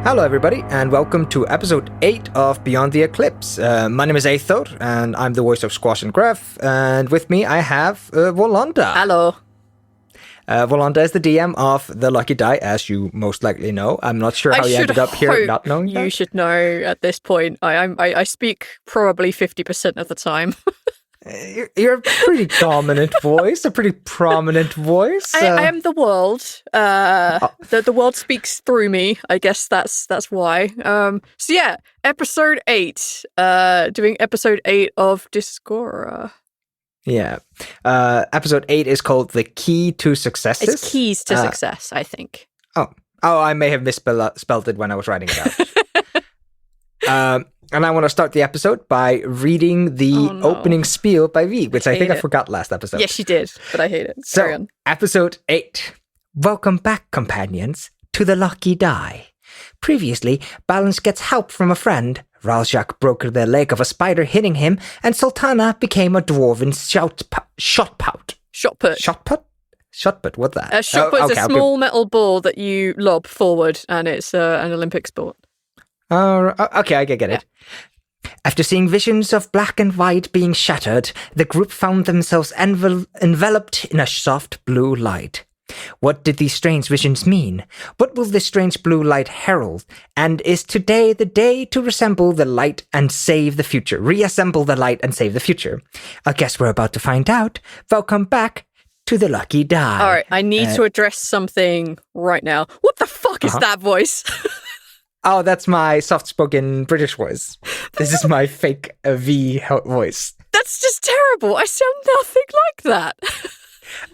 Hello everybody, and welcome to episode 8 of Beyond the Eclipse. My name is Aethor, and I'm the voice of Squash and Gref, and with me I have Volonda. Hello. Volonda is the DM of The Lucky Die, as you most likely know. I'm not sure how you ended up here not knowing that. You should know at this point. I speak probably 50% of the time. You're a pretty dominant voice, a pretty prominent voice. I am the world. The world speaks through me. I guess that's why. So yeah, episode 8. Doing episode 8 of Discora. Yeah. Episode 8 is called The Key to Successes. It's keys to success, I think. Oh, I may have misspelled it when I was writing it out. And I want to start the episode by reading the opening spiel by V, which I think I forgot last episode. Yes, you did, but I hate it. Carry on. Episode 8. Welcome back, companions, to The Lucky Die. Previously, Balance gets help from a friend. Raljak broke the leg of a spider hitting him, and Sultana became a dwarven shot put. Shot put, what's that? A shot put is a small metal ball that you lob forward, and it's an Olympic sport. Okay, I get it. After seeing visions of black and white being shattered, the group found themselves enveloped in a soft blue light. What did these strange visions mean? What will this strange blue light herald? And is today the day to reassemble the light and save the future? I guess we're about to find out. Welcome back to The Lucky Die. All right, I need to address something right now. What the fuck is that voice? Oh, that's my soft-spoken British voice. This is my fake V voice. That's just terrible. I sound nothing like that.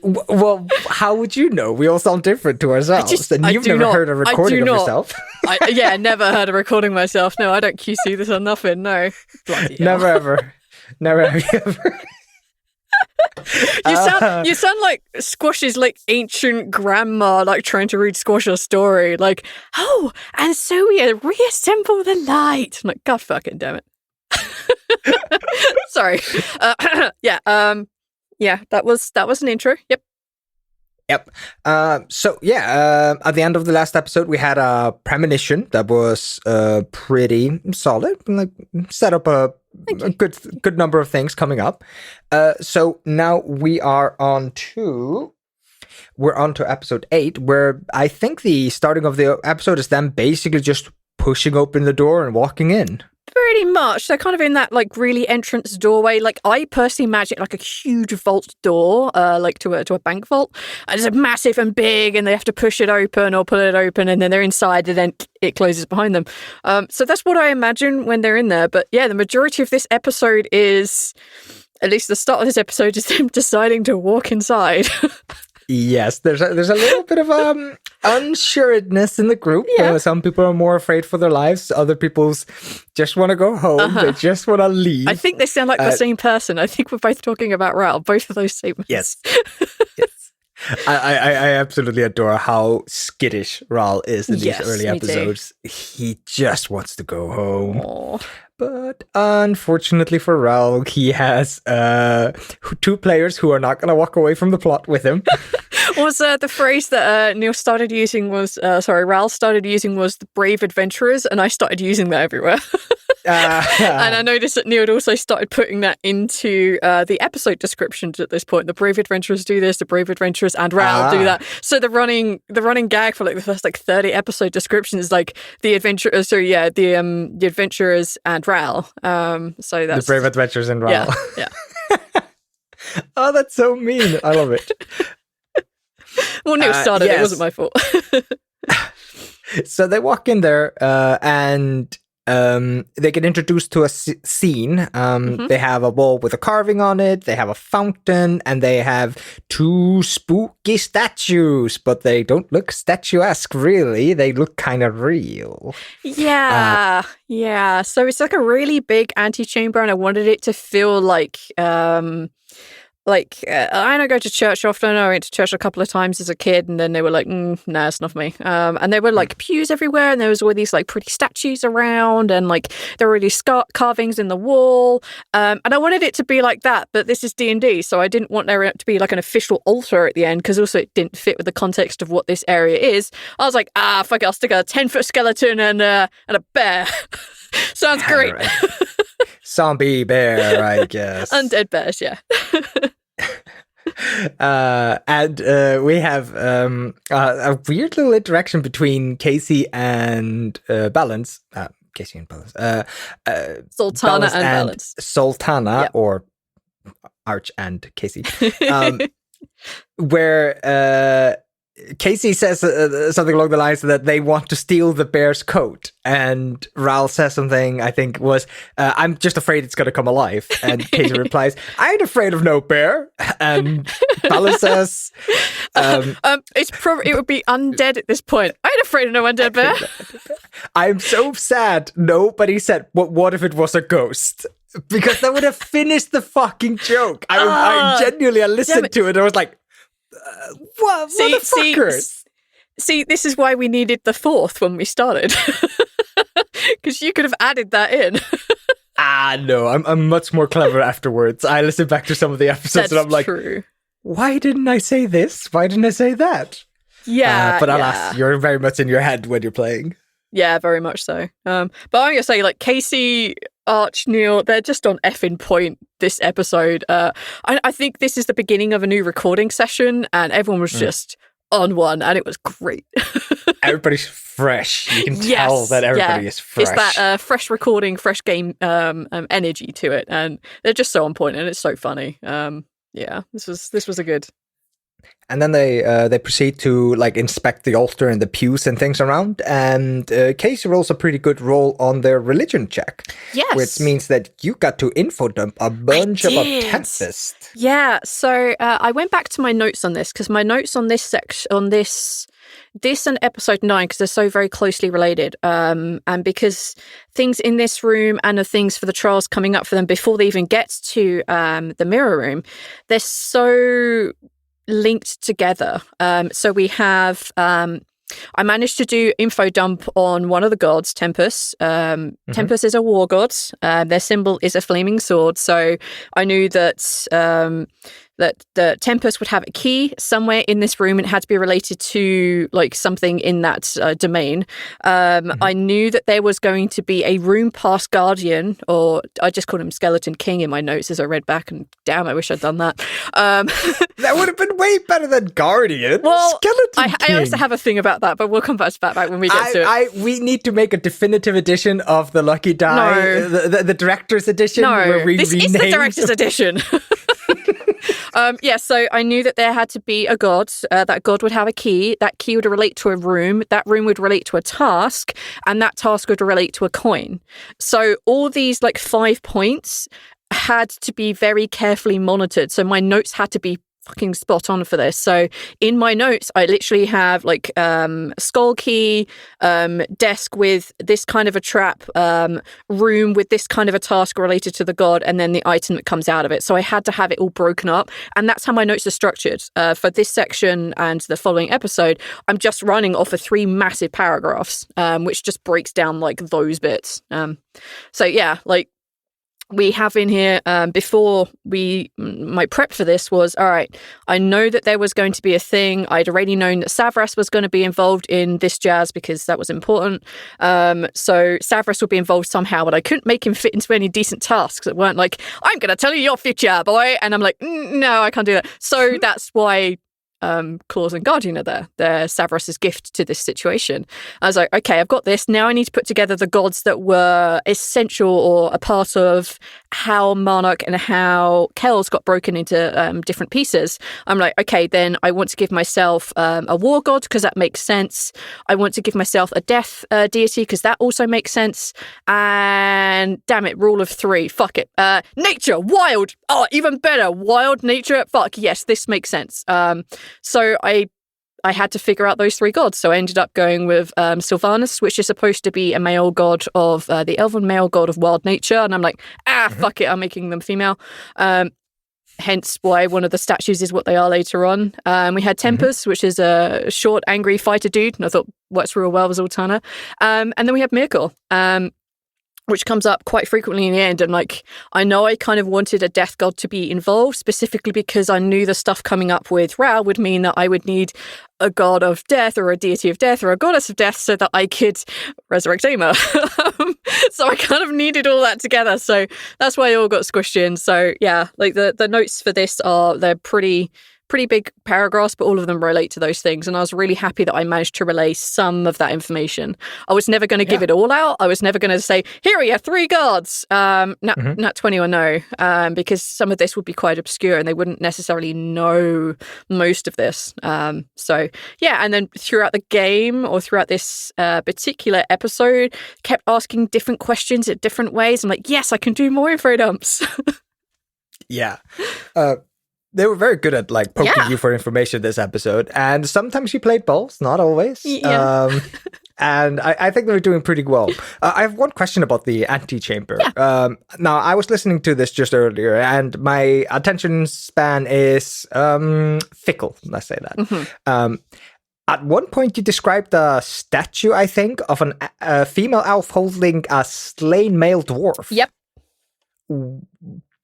Well, how would you know? We all sound different to ourselves. And you've never heard a recording of yourself. I never heard a recording myself. No, I don't QC this on nothing. No. Never ever. Never ever. You sound like Squash's like ancient grandma, like trying to read Squash a story. Like, oh, and so we reassemble the light. I'm like, God fucking damn it. Sorry. Yeah, that was an intro. Yep. At the end of the last episode, we had a premonition that was pretty solid. Like, set up a good number of things coming up. So now we're on to episode 8, where I think the starting of the episode is them basically just pushing open the door and walking in. Pretty much. They're kind of in that like really entrance doorway. Like I personally imagine like a huge vault door, like to a bank vault. And it's massive and big, and they have to push it open or pull it open, and then they're inside, and then it closes behind them. So that's what I imagine when they're in there. But yeah, the majority of this episode is, at least the start of this episode, is them deciding to walk inside. Yes, there's a little bit of unsureness in the group. Yeah. Some people are more afraid for their lives. Other people's just want to go home. They just want to leave. I think they sound like the same person. I think we're both talking about Raoul. Both of those statements. Yes. I absolutely adore how skittish Raoul is in these early episodes. He just wants to go home. Aww. But unfortunately for Raoul, he has 2 players who are not going to walk away from the plot with him. Was the phrase that Raoul started using was the brave adventurers, and I started using that everywhere. And I noticed that Neil had also started putting that into the episode descriptions at this point. The brave adventurers do this, the brave adventurers and Raoul do that. So the running gag for like the first like 30 episode descriptions is like the adventurers. So yeah, the adventurers and Raoul. So that's the brave adventurers and Raoul. Yeah. Oh, that's so mean. I love it. Well, Neil started. Yes. It wasn't my fault. So they walk in there and they get introduced to a scene. They have a wall with a carving on it. They have a fountain, and they have 2 spooky statues, but they don't look statuesque, really. They look kind of real. Yeah. So it's like a really big antechamber, and I wanted it to feel like I don't go to church often. I went to church a couple of times as a kid, and then they were like, nah, it's not for me. And there were like pews everywhere, and there was all these like pretty statues around, and like there were these carvings in the wall. And I wanted it to be like that, but this is D&D, so I didn't want there to be like an official altar at the end, because also it didn't fit with the context of what this area is. I was like, fuck it, I'll stick a 10-foot skeleton and a bear. Sounds great. Right. Zombie bear, I guess. Undead bears, yeah. And we have a weird little interaction between Casey and Balance. Casey and Balance. Sultana and Balance. Sultana, yep. Or Arch and Casey. Where Casey says something along the lines that they want to steal the bear's coat, and Ral says something, I think was, I'm just afraid it's going to come alive. And Casey replies, I ain't afraid of no bear. And Bella says, it would be undead at this point. I ain't afraid of no undead bear. I'm so sad nobody said, what if it was a ghost? Because that would have finished the fucking joke. I genuinely listened to it and I was like, what motherfuckers? See, this is why we needed the fourth when we started. Because you could have added that in. No, I'm much more clever afterwards. I listened back to some of the episodes and I'm like, true. Why didn't I say this? Why didn't I say that? Yeah. But alas, you're very much in your head when you're playing. Yeah, very much so. But I'm going to say, like, Casey, Arch, Neil, they're just on effing point this episode. I think this is the beginning of a new recording session, and everyone was just on one, and it was great. Everybody's fresh. You can tell that everybody is fresh. It's that fresh recording, fresh game energy to it, and they're just so on point, and it's so funny. This was a good. And then they proceed to like inspect the altar and the pews and things around. And Casey rolls a pretty good roll on their religion check. Yes. Which means that you got to info dump a bunch about Tempest. Yeah. So I went back to my notes on this, because my notes on this section, on this and episode 9, because they're so very closely related, and because things in this room and the things for the trials coming up for them before they even get to the mirror room, they're so linked together. So we have I managed to do info dump on one of the gods, Tempest. Tempest is a war god. Their symbol is a flaming sword. So I knew that that the Tempest would have a key somewhere in this room, and it had to be related to like something in that domain. I knew that there was going to be a room past guardian, or I just called him Skeleton King in my notes as I read back, and damn, I wish I'd done that. That would have been way better than guardian. Well, Skeleton King. I also have a thing about that, but we'll come back to that when we get to it. We need to make a definitive edition of the Lucky Die, the director's edition. Where we this is the director's edition. So I knew that there had to be a god. That god would have a key. That key would relate to a room. That room would relate to a task, and that task would relate to a coin. So all these like 5 points had to be very carefully monitored. So my notes had to be fucking spot on for this. So in my notes, I literally have like skull key, desk with this kind of a trap, room with this kind of a task related to the god, and then the item that comes out of it. So I had to have it all broken up, and that's how my notes are structured. For this section and the following episode, I'm just running off of 3 massive paragraphs, which just breaks down like those bits. We have in here, before my prep for this was, all right, I know that there was going to be a thing. I'd already known that Savras was going to be involved in this jazz because that was important. So Savras would be involved somehow, but I couldn't make him fit into any decent tasks that weren't like, I'm going to tell you your future, boy. And I'm like, no, I can't do that. So that's why Claws and Guardian are there. They're Savras's gift to this situation. I was like, okay, I've got this. Now I need to put together the gods that were essential or a part of how Monarch and how Kells got broken into different pieces. I'm like, okay, then I want to give myself a war god because that makes sense. I want to give myself a death deity because that also makes sense. And damn it, rule of 3. Fuck it. Nature, wild. Oh, even better. Wild nature. Fuck yes, this makes sense. So I had to figure out those 3 gods. So I ended up going with Sylvanus, which is supposed to be a male god of the elven male god of wild nature. And I'm like, fuck it, I'm making them female. hence why one of the statues is what they are later on. We had Tempest, which is a short, angry fighter dude, and I thought works real well as Altana. And then we have Miracle, which comes up quite frequently in the end. And like, I know I kind of wanted a death god to be involved, specifically because I knew the stuff coming up with Ra would mean that I would need a god of death or a deity of death or a goddess of death so that I could resurrect Ama. So I kind of needed all that together. So that's why it all got squished in. So yeah, like the notes for this they're pretty big paragraphs, but all of them relate to those things. And I was really happy that I managed to relay some of that information. I was never going to give it all out. I was never going to say, here are your 3 gods. Not 20 or no, because some of this would be quite obscure and they wouldn't necessarily know most of this. So yeah, and then throughout the game or throughout this particular episode, kept asking different questions in different ways. I'm like, yes, I can do more info dumps. Yeah. They were very good at like poking you for information this episode, and sometimes you played balls, not always. Yeah. And I think they were doing pretty well. I have one question about the antechamber. Yeah. Now, I was listening to this just earlier, and my attention span is fickle. Let's say that. Mm-hmm. At one point, you described a statue, I think, of a female elf holding a slain male dwarf. Yep.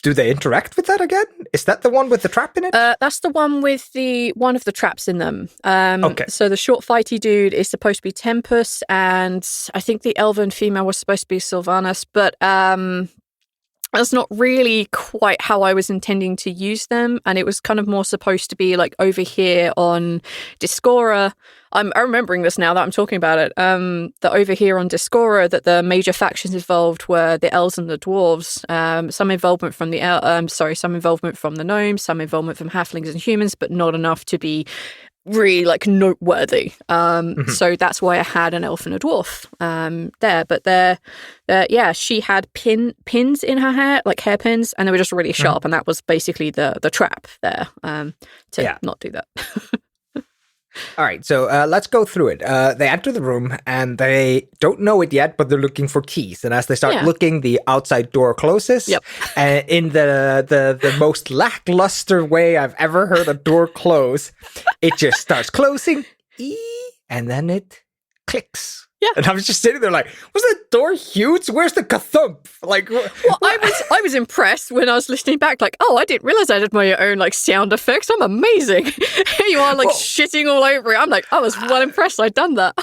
Do they interact with that again? Is that the one with the trap in it? That's the one with one of the traps in them. Okay. So the short fighty dude is supposed to be Tempest, and I think the elven female was supposed to be Sylvanas, but that's not really quite how I was intending to use them, and it was kind of more supposed to be like over here on Discora. I'm remembering this now that I'm talking about it. That over here on Discora, that the major factions involved were the elves and the dwarves. Some involvement from some involvement from the gnomes, some involvement from halflings and humans, but not enough to be really like noteworthy. So that's why I had an elf and a dwarf there. But she had pins in her hair, like hairpins, and they were just really sharp, and that was basically the trap there to not do that. All right, so let's go through it. They enter the room, and they don't know it yet, but they're looking for keys. And as they start looking, the outside door closes. Yep. And in the most lackluster way I've ever heard a door close, it just starts closing, and then it clicks. Yeah. And I was just sitting there like, was that door huge? Where's the kathump? Like, well, I was impressed when I was listening back, like, oh, I didn't realize I did my own like sound effects. I'm amazing. Here you are, like shitting all over it. I'm like, I was well impressed I'd done that.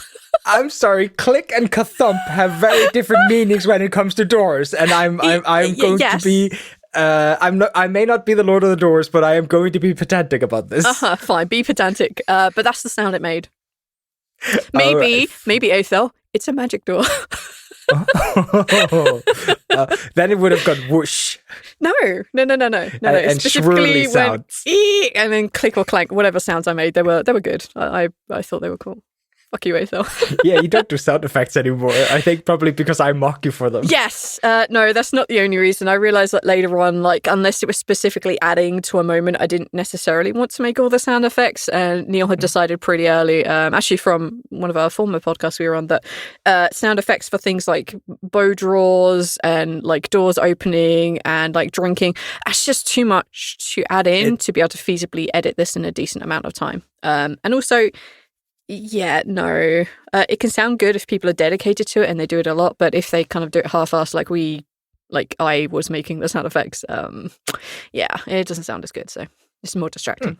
I'm sorry, click and kathump have very different meanings when it comes to doors, and I'm going to be. I may not be the Lord of the Doors, but I am going to be pedantic about this. Fine, be pedantic. But that's the sound it made. Maybe Othel, it's a magic door. Then it would have gone whoosh. No. And specifically swirly went sounds. And then click or clank, whatever sounds I made, they were good. I thought they were cool. Fuck you, Othel. Yeah, you don't do sound effects anymore. I think probably because I mock you for them. Yes. No, that's not the only reason. I realised that later on, like, unless it was specifically adding to a moment, I didn't necessarily want to make all the sound effects. And Neil had decided pretty early, actually from one of our former podcasts we were on, that sound effects for things like bow draws and like doors opening and like drinking, that's just too much to add in to be able to feasibly edit this in a decent amount of time. And also, yeah, no. It can sound good if people are dedicated to it and they do it a lot, but if they kind of do it half-assed like I was making the sound effects, it doesn't sound as good, so it's more distracting.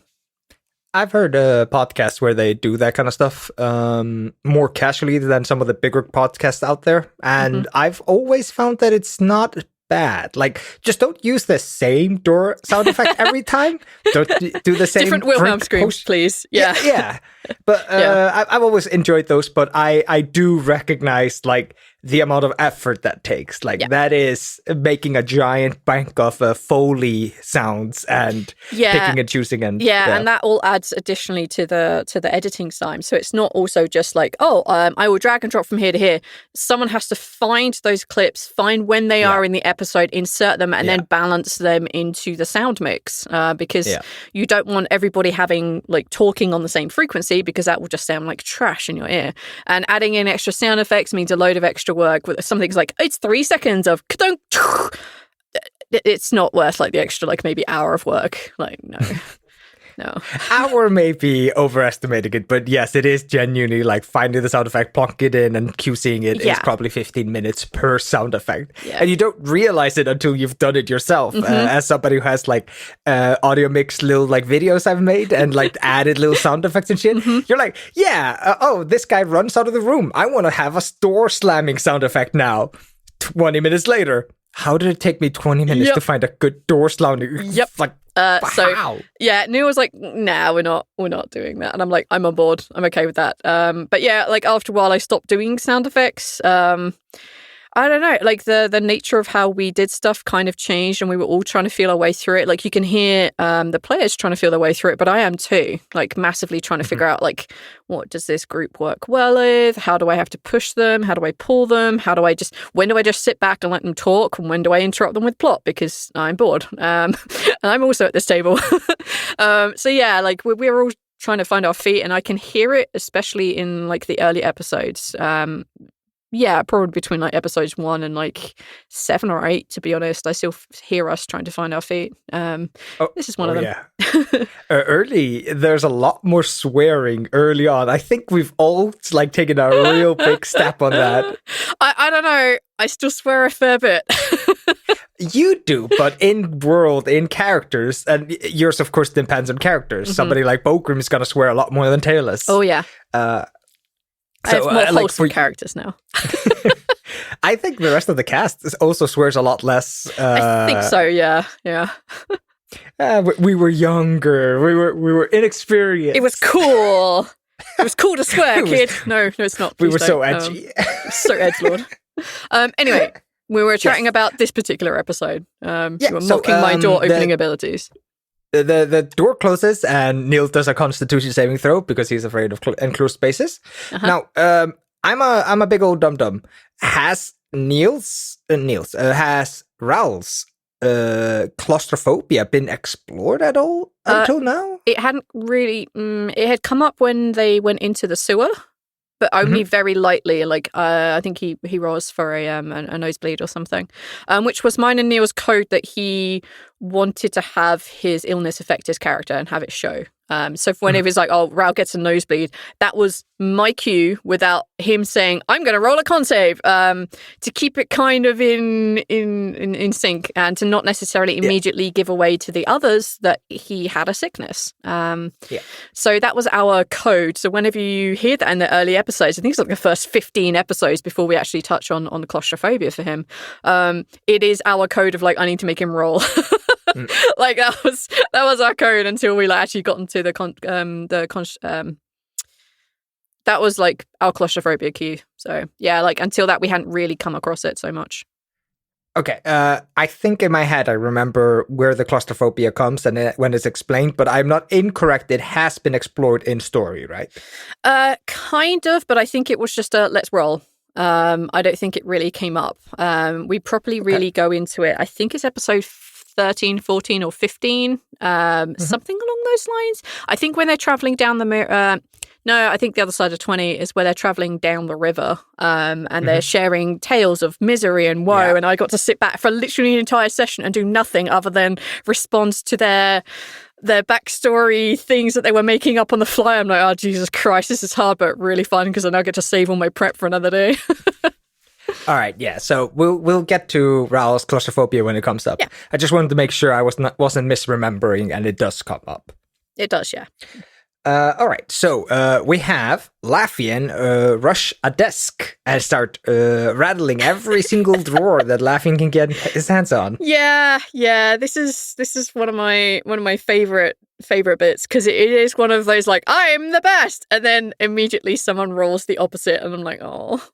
I've heard podcasts where they do that kind of stuff more casually than some of the bigger podcasts out there, and I've always found that it's not bad. Like, just don't use the same door sound effect every time. Don't do the same different Wilhelm screams, please. Yeah. But I've always enjoyed those, but I do recognize like the amount of effort that takes. Like that is making a giant bank of Foley sounds and picking and choosing and and that all adds additionally to the editing time. So it's not also just like, I will drag and drop from here to here. Someone has to find those clips, find when they are in the episode, insert them, and then balance them into the sound mix. Because you don't want everybody having like talking on the same frequency, because that will just sound like trash in your ear. And adding in extra sound effects means a load of extra work with some things like, it's 3 seconds of it's not worth like the extra like maybe hour of work. Like no. No. Hour may be overestimating it, but yes, it is genuinely like finding the sound effect, plonking it in, and QCing it is probably 15 minutes per sound effect. Yeah. And you don't realize it until you've done it yourself. As somebody who has like audio mix little like videos I've made and like added little sound effects and shit, you're like, this guy runs out of the room. I want to have a door slamming sound effect now. 20 minutes later. How did it take me 20 minutes to find a good door slamming? Like, so yeah, Neil was like, "Nah, we're not doing that," and I'm like, "I'm on board. I'm okay with that." But yeah, like after a while, I stopped doing sound effects. I don't know, like the nature of how we did stuff kind of changed, and we were all trying to feel our way through it. Like you can hear the players trying to feel their way through it, but I am too, like massively trying to figure out like what does this group work well with? How do I have to push them? How do I pull them? When do I just sit back and let them talk? And when do I interrupt them with plot because I'm bored? And I'm also at this table. So yeah, like we're all trying to find our feet, and I can hear it, especially in like the early episodes. Yeah, probably between like episodes 1 and like 7 or 8, to be honest. I still hear us trying to find our feet. This is one of them. Yeah. Early, there's a lot more swearing early on. I think we've all like taken a real big step on that. I don't know. I still swear a fair bit. You do, but in characters, and yours, of course, depends on characters. Somebody like Bogrim is going to swear a lot more than Taylor's. Oh, yeah. I have more wholesome characters now. I think the rest of the cast also swears a lot less. I think so, yeah. We were younger. We were inexperienced. It was cool. It was cool to swear, kid. No, it's not. We were so edgy. So edgelord. Anyway, we were chatting about this particular episode. You were mocking my door opening abilities. The door closes and Neil does a Constitution saving throw because he's afraid of enclosed spaces. Now, I'm a big old dum-dum. Has has Raoul's claustrophobia been explored at all until now? It hadn't really. It had come up when they went into the sewer, but only very lightly. Like I think he rolls for a nosebleed or something, which was mine and Neil's code that he wanted to have his illness affect his character and have it show. So whenever he's like, "Oh, Raoul gets a nosebleed," that was my cue without him saying, "I'm going to roll a con save," to keep it kind of in sync and to not necessarily immediately give away to the others that he had a sickness. So that was our code. So whenever you hear that in the early episodes, I think it's like the first 15 episodes before we actually touch on the claustrophobia for him. It is our code of like, I need to make him roll. Like that was our code until we like actually got into that was like our claustrophobia key. So yeah, like until that we hadn't really come across it so much. Okay, I think in my head I remember where the claustrophobia comes and when it's explained, but I'm not incorrect. It has been explored in story, right? Kind of, but I think it was just a let's roll. I don't think it really came up. We properly really go into it. I think it's episode 13, 14 or 15, something along those lines. I think when they're traveling down I think the other side of 20 is where they're traveling down the river and they're sharing tales of misery and woe. And I got to sit back for literally an entire session and do nothing other than respond to their backstory things that they were making up on the fly. I'm like, oh, Jesus Christ, this is hard, but really fun because I now get to save all my prep for another day. All right, yeah. So we'll get to Raoul's claustrophobia when it comes up. Yeah. I just wanted to make sure I wasn't misremembering, and it does come up. It does, yeah. All right, so we have Laffian rush a desk and start rattling every single drawer that Laffian can get his hands on. Yeah. This is one of my favorite bits because it is one of those like I'm the best, and then immediately someone rolls the opposite, and I'm like, oh.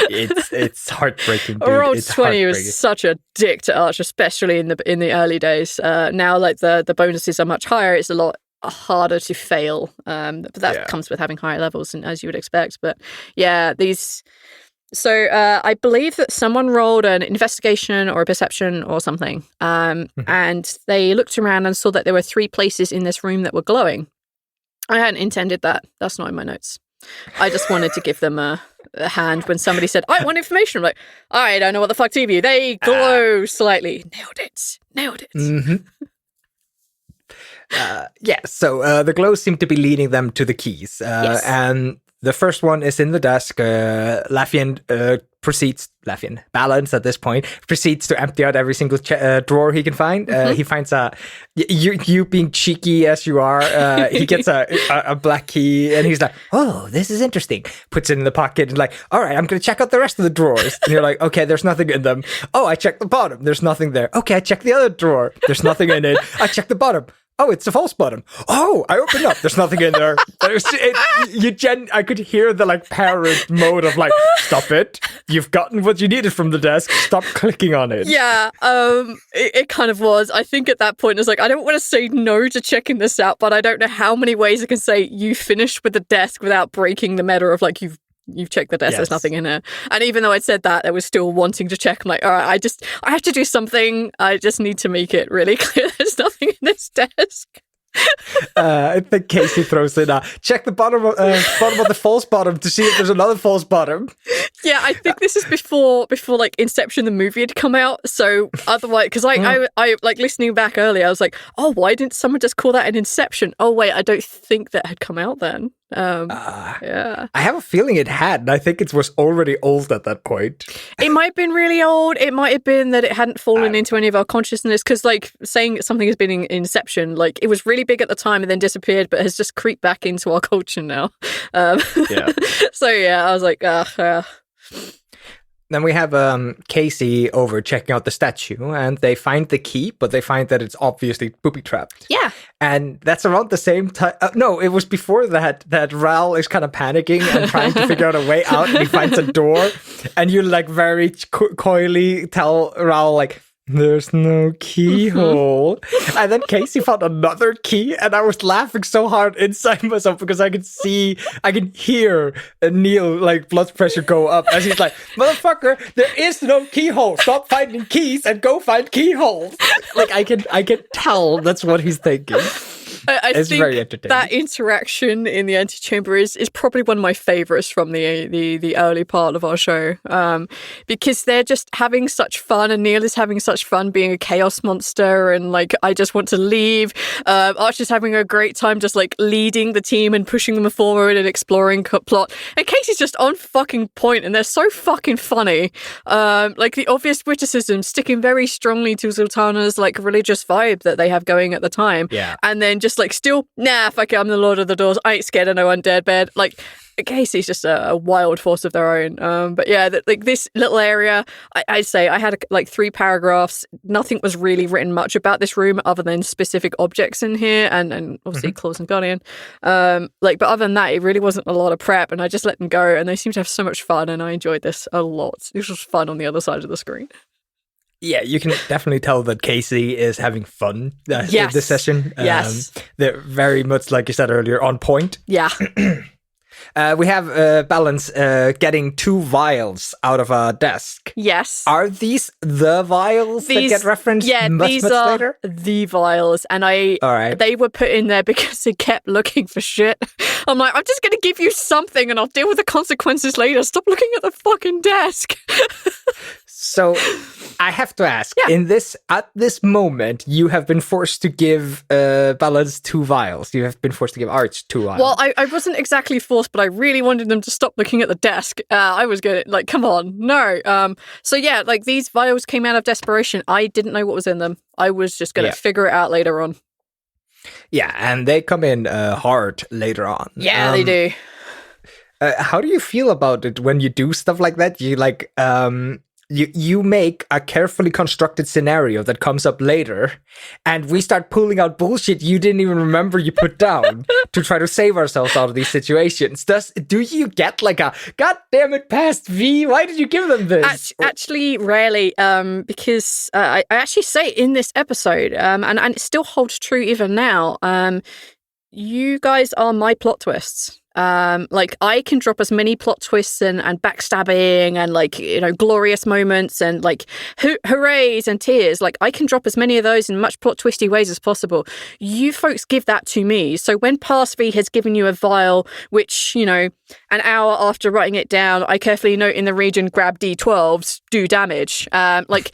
It's heartbreaking. Dude. Roll 20 was such a dick to Arch, especially in the early days. Now, like the bonuses are much higher. It's a lot harder to fail. But that comes with having higher levels, and as you would expect. But yeah, these. So I believe that someone rolled an investigation or a perception or something, and they looked around and saw that there were 3 places in this room that were glowing. I hadn't intended that. That's not in my notes. I just wanted to give them a hand when somebody said, I want information. I'm like, I don't know what the fuck TV. They glow slightly. Nailed it. Mm-hmm. So the glows seem to be leading them to the keys. And the first one is in the desk. Balance at this point, proceeds to empty out every single drawer he can find. He finds you being cheeky as you are, he gets a black key and he's like, oh, this is interesting. Puts it in the pocket and like, all right, I'm going to check out the rest of the drawers. And you're like, okay, there's nothing in them. Oh, I checked the bottom. There's nothing there. Okay, I checked the other drawer. There's nothing in it. I checked the bottom. Oh, it's a false bottom. Oh, I opened up. There's nothing in there. I could hear the like parent mode of like, stop it. You've gotten what you needed from the desk. Stop clicking on it. Yeah, it kind of was. I think at that point, it's like, I don't want to say no to checking this out, but I don't know how many ways I can say you finished with the desk without breaking the meta of like, You've checked the desk, yes. There's nothing in it. And even though I'd said that, I was still wanting to check. I'm like, all right, I have to do something. I just need to make it really clear there's nothing in this desk. I think Casey throws in, check the bottom of the false bottom to see if there's another false bottom. Yeah, I think this is before like Inception the movie had come out. So otherwise, because I like listening back earlier, I was like, oh, why didn't someone just call that an Inception? Oh wait, I don't think that had come out then. Yeah, I have a feeling it had, and I think it was already old at that point. It might have been really old. It might have been that it hadn't fallen into any of our consciousness, because like saying something has been in Inception, like it was really big at the time and then disappeared, but has just creeped back into our culture now. Yeah. So yeah, I was like, Then we have Casey over checking out the statue, and they find the key, but they find that it's obviously booby-trapped. Yeah. And that's around the same time. No, it was before that Ral is kind of panicking and trying to figure out a way out, and he finds a door, and you like very coyly tell Ral like, there's no keyhole. And then Casey found another key, and I was laughing so hard inside myself because I can hear Neil like blood pressure go up as he's like, motherfucker, there is no keyhole. Stop finding keys and go find keyholes. Like I can tell that's what he's thinking. I think very entertaining. That interaction in the antechamber is probably one of my favourites from the early part of our show, because they're just having such fun, and Neil is having such fun being a chaos monster, and like I just want to leave. Archer's having a great time just like leading the team and pushing them forward and exploring plot, and Casey's just on fucking point, and they're so fucking funny. Like the obvious witticism sticking very strongly to Sultana's like religious vibe that they have going at the time, and then just like still, fuck it, I'm the Lord of the Doors. I ain't scared of no undead bed. Like Casey's just a wild force of their own. But yeah, like this little area, I'd say I had like 3 paragraphs. Nothing was really written much about this room other than specific objects in here, and obviously Claws and Guardian. But other than that, it really wasn't a lot of prep, and I just let them go, and they seem to have so much fun, and I enjoyed this a lot. This was fun on the other side of the screen. Yeah, you can definitely tell that Casey is having fun in this session. Yes. They're very much, like you said earlier, on point. Yeah. We have Balance getting 2 vials out of a desk. Yes. Are these the vials that get referenced much later? The vials. And they were put in there because they kept looking for shit. I'm like, I'm just going to give you something and I'll deal with the consequences later. Stop looking at the fucking desk. So I have to ask, at this moment, you have been forced to give Balance 2 vials. You have been forced to give Arch 2 vials. Well, I wasn't exactly forced, but I really wanted them to stop looking at the desk. I was going to, like, come on, no. So yeah, like these vials came out of desperation. I didn't know what was in them. I was just going to figure it out later on. Yeah, and they come in hard later on. Yeah, they do. How do you feel about it when you do stuff like that? You like... You make a carefully constructed scenario that comes up later, and we start pulling out bullshit you didn't even remember you put down to try to save ourselves out of these situations. Do you get like a God damn it, past V? Why did you give them this? Actually, rarely, because I actually say in this episode, and it still holds true even now. you guys are my plot twists. Like, I can drop as many plot twists and backstabbing and, like, you know, glorious moments and, like, hoorays and tears. Like, I can drop as many of those in much plot twisty ways as possible. You folks give that to me. So when Pass V has given you a vial, which, you know, an hour after writing it down, I carefully note in the region, grab D12s, do damage. Like...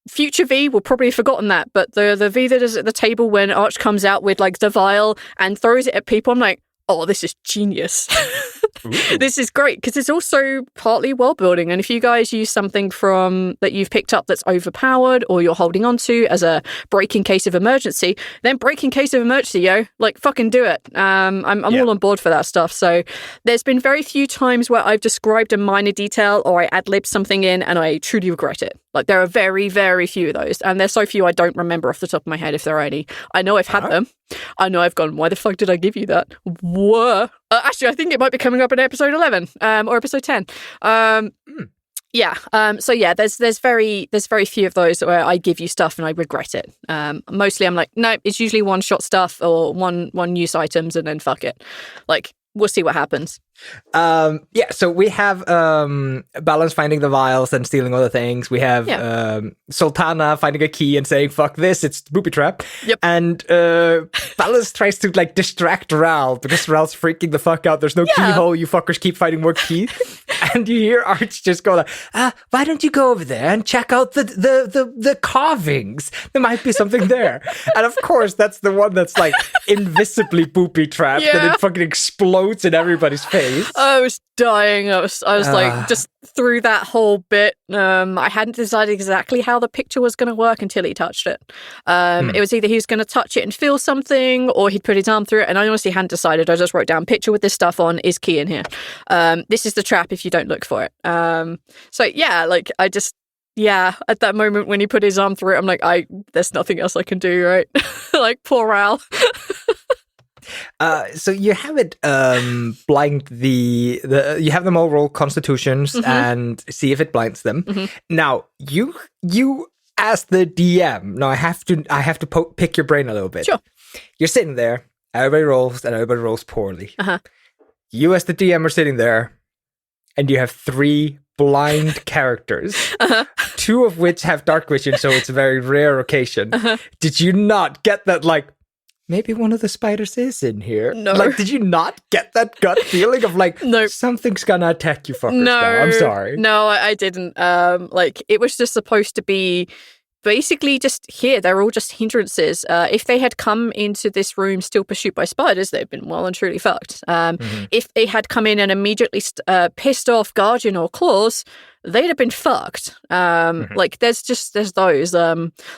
Future V will probably have forgotten that, but the V that is at the table when Arch comes out with, like, the vial and throws it at people, I'm like, oh, this is genius. This is great, because it's also partly world building. And if you guys use something from that you've picked up that's overpowered or you're holding on to as a break in case of emergency, then break in case of emergency, yo. Like, fucking do it. I'm all on board for that stuff. So there's been very few times where I've described a minor detail or I ad-lib something in and I truly regret it. Like, there are very, very few of those. And there's so few I don't remember off the top of my head if there are any. I know I've had them. I know I've gone, why the fuck did I give you that? Whoa. Actually, I think it might be coming up in episode 11 or episode 10. Yeah. So yeah, there's very few of those where I give you stuff and I regret it. Mostly I'm like, no, it's usually one shot stuff or one use items and then fuck it. Like, we'll see what happens. So we have Balance finding the vials and stealing all the things. We have Sultana finding a key and saying, fuck this, it's booby trap. Yep. And Balance tries to, like, distract Ral because Ral's freaking the fuck out. There's no keyhole, you fuckers keep finding more keys. And you hear Arch just go like, why don't you go over there and check out the carvings? There might be something there. And of course, that's the one that's, like, invisibly booby trapped and it fucking explodes in everybody's face. I was dying. I was like, just through that whole bit. I hadn't decided exactly how the picture was going to work until he touched it. It was either he was going to touch it and feel something, or he'd put his arm through it. And I honestly hadn't decided. I just wrote down picture with this stuff on is key in here. This is the trap if you don't look for it. So yeah, like I just. Yeah, at that moment when he put his arm through it, I'm like, there's nothing else I can do, right? Like, poor Ral. So you have it blind you have them all roll constitutions and see if it blinds them. Now you as the DM. Now I have to pick your brain a little bit. Sure. You're sitting there. Everybody rolls and everybody rolls poorly. You as the DM are sitting there, and you have 3 blind characters, 2 of which have dark vision, so it's a very rare occasion. Did you not get that, like, maybe one of the spiders is in here? No. Like, did you not get that gut feeling of, like, something's gonna attack you fuckers now? I'm sorry. No, I didn't. Like, it was just supposed to be basically just here. They're all just hindrances. If they had come into this room still pursued by spiders, they've been well and truly fucked. If they had come in and immediately pissed off Guardian or Claws, they'd have been fucked. Like, there's those.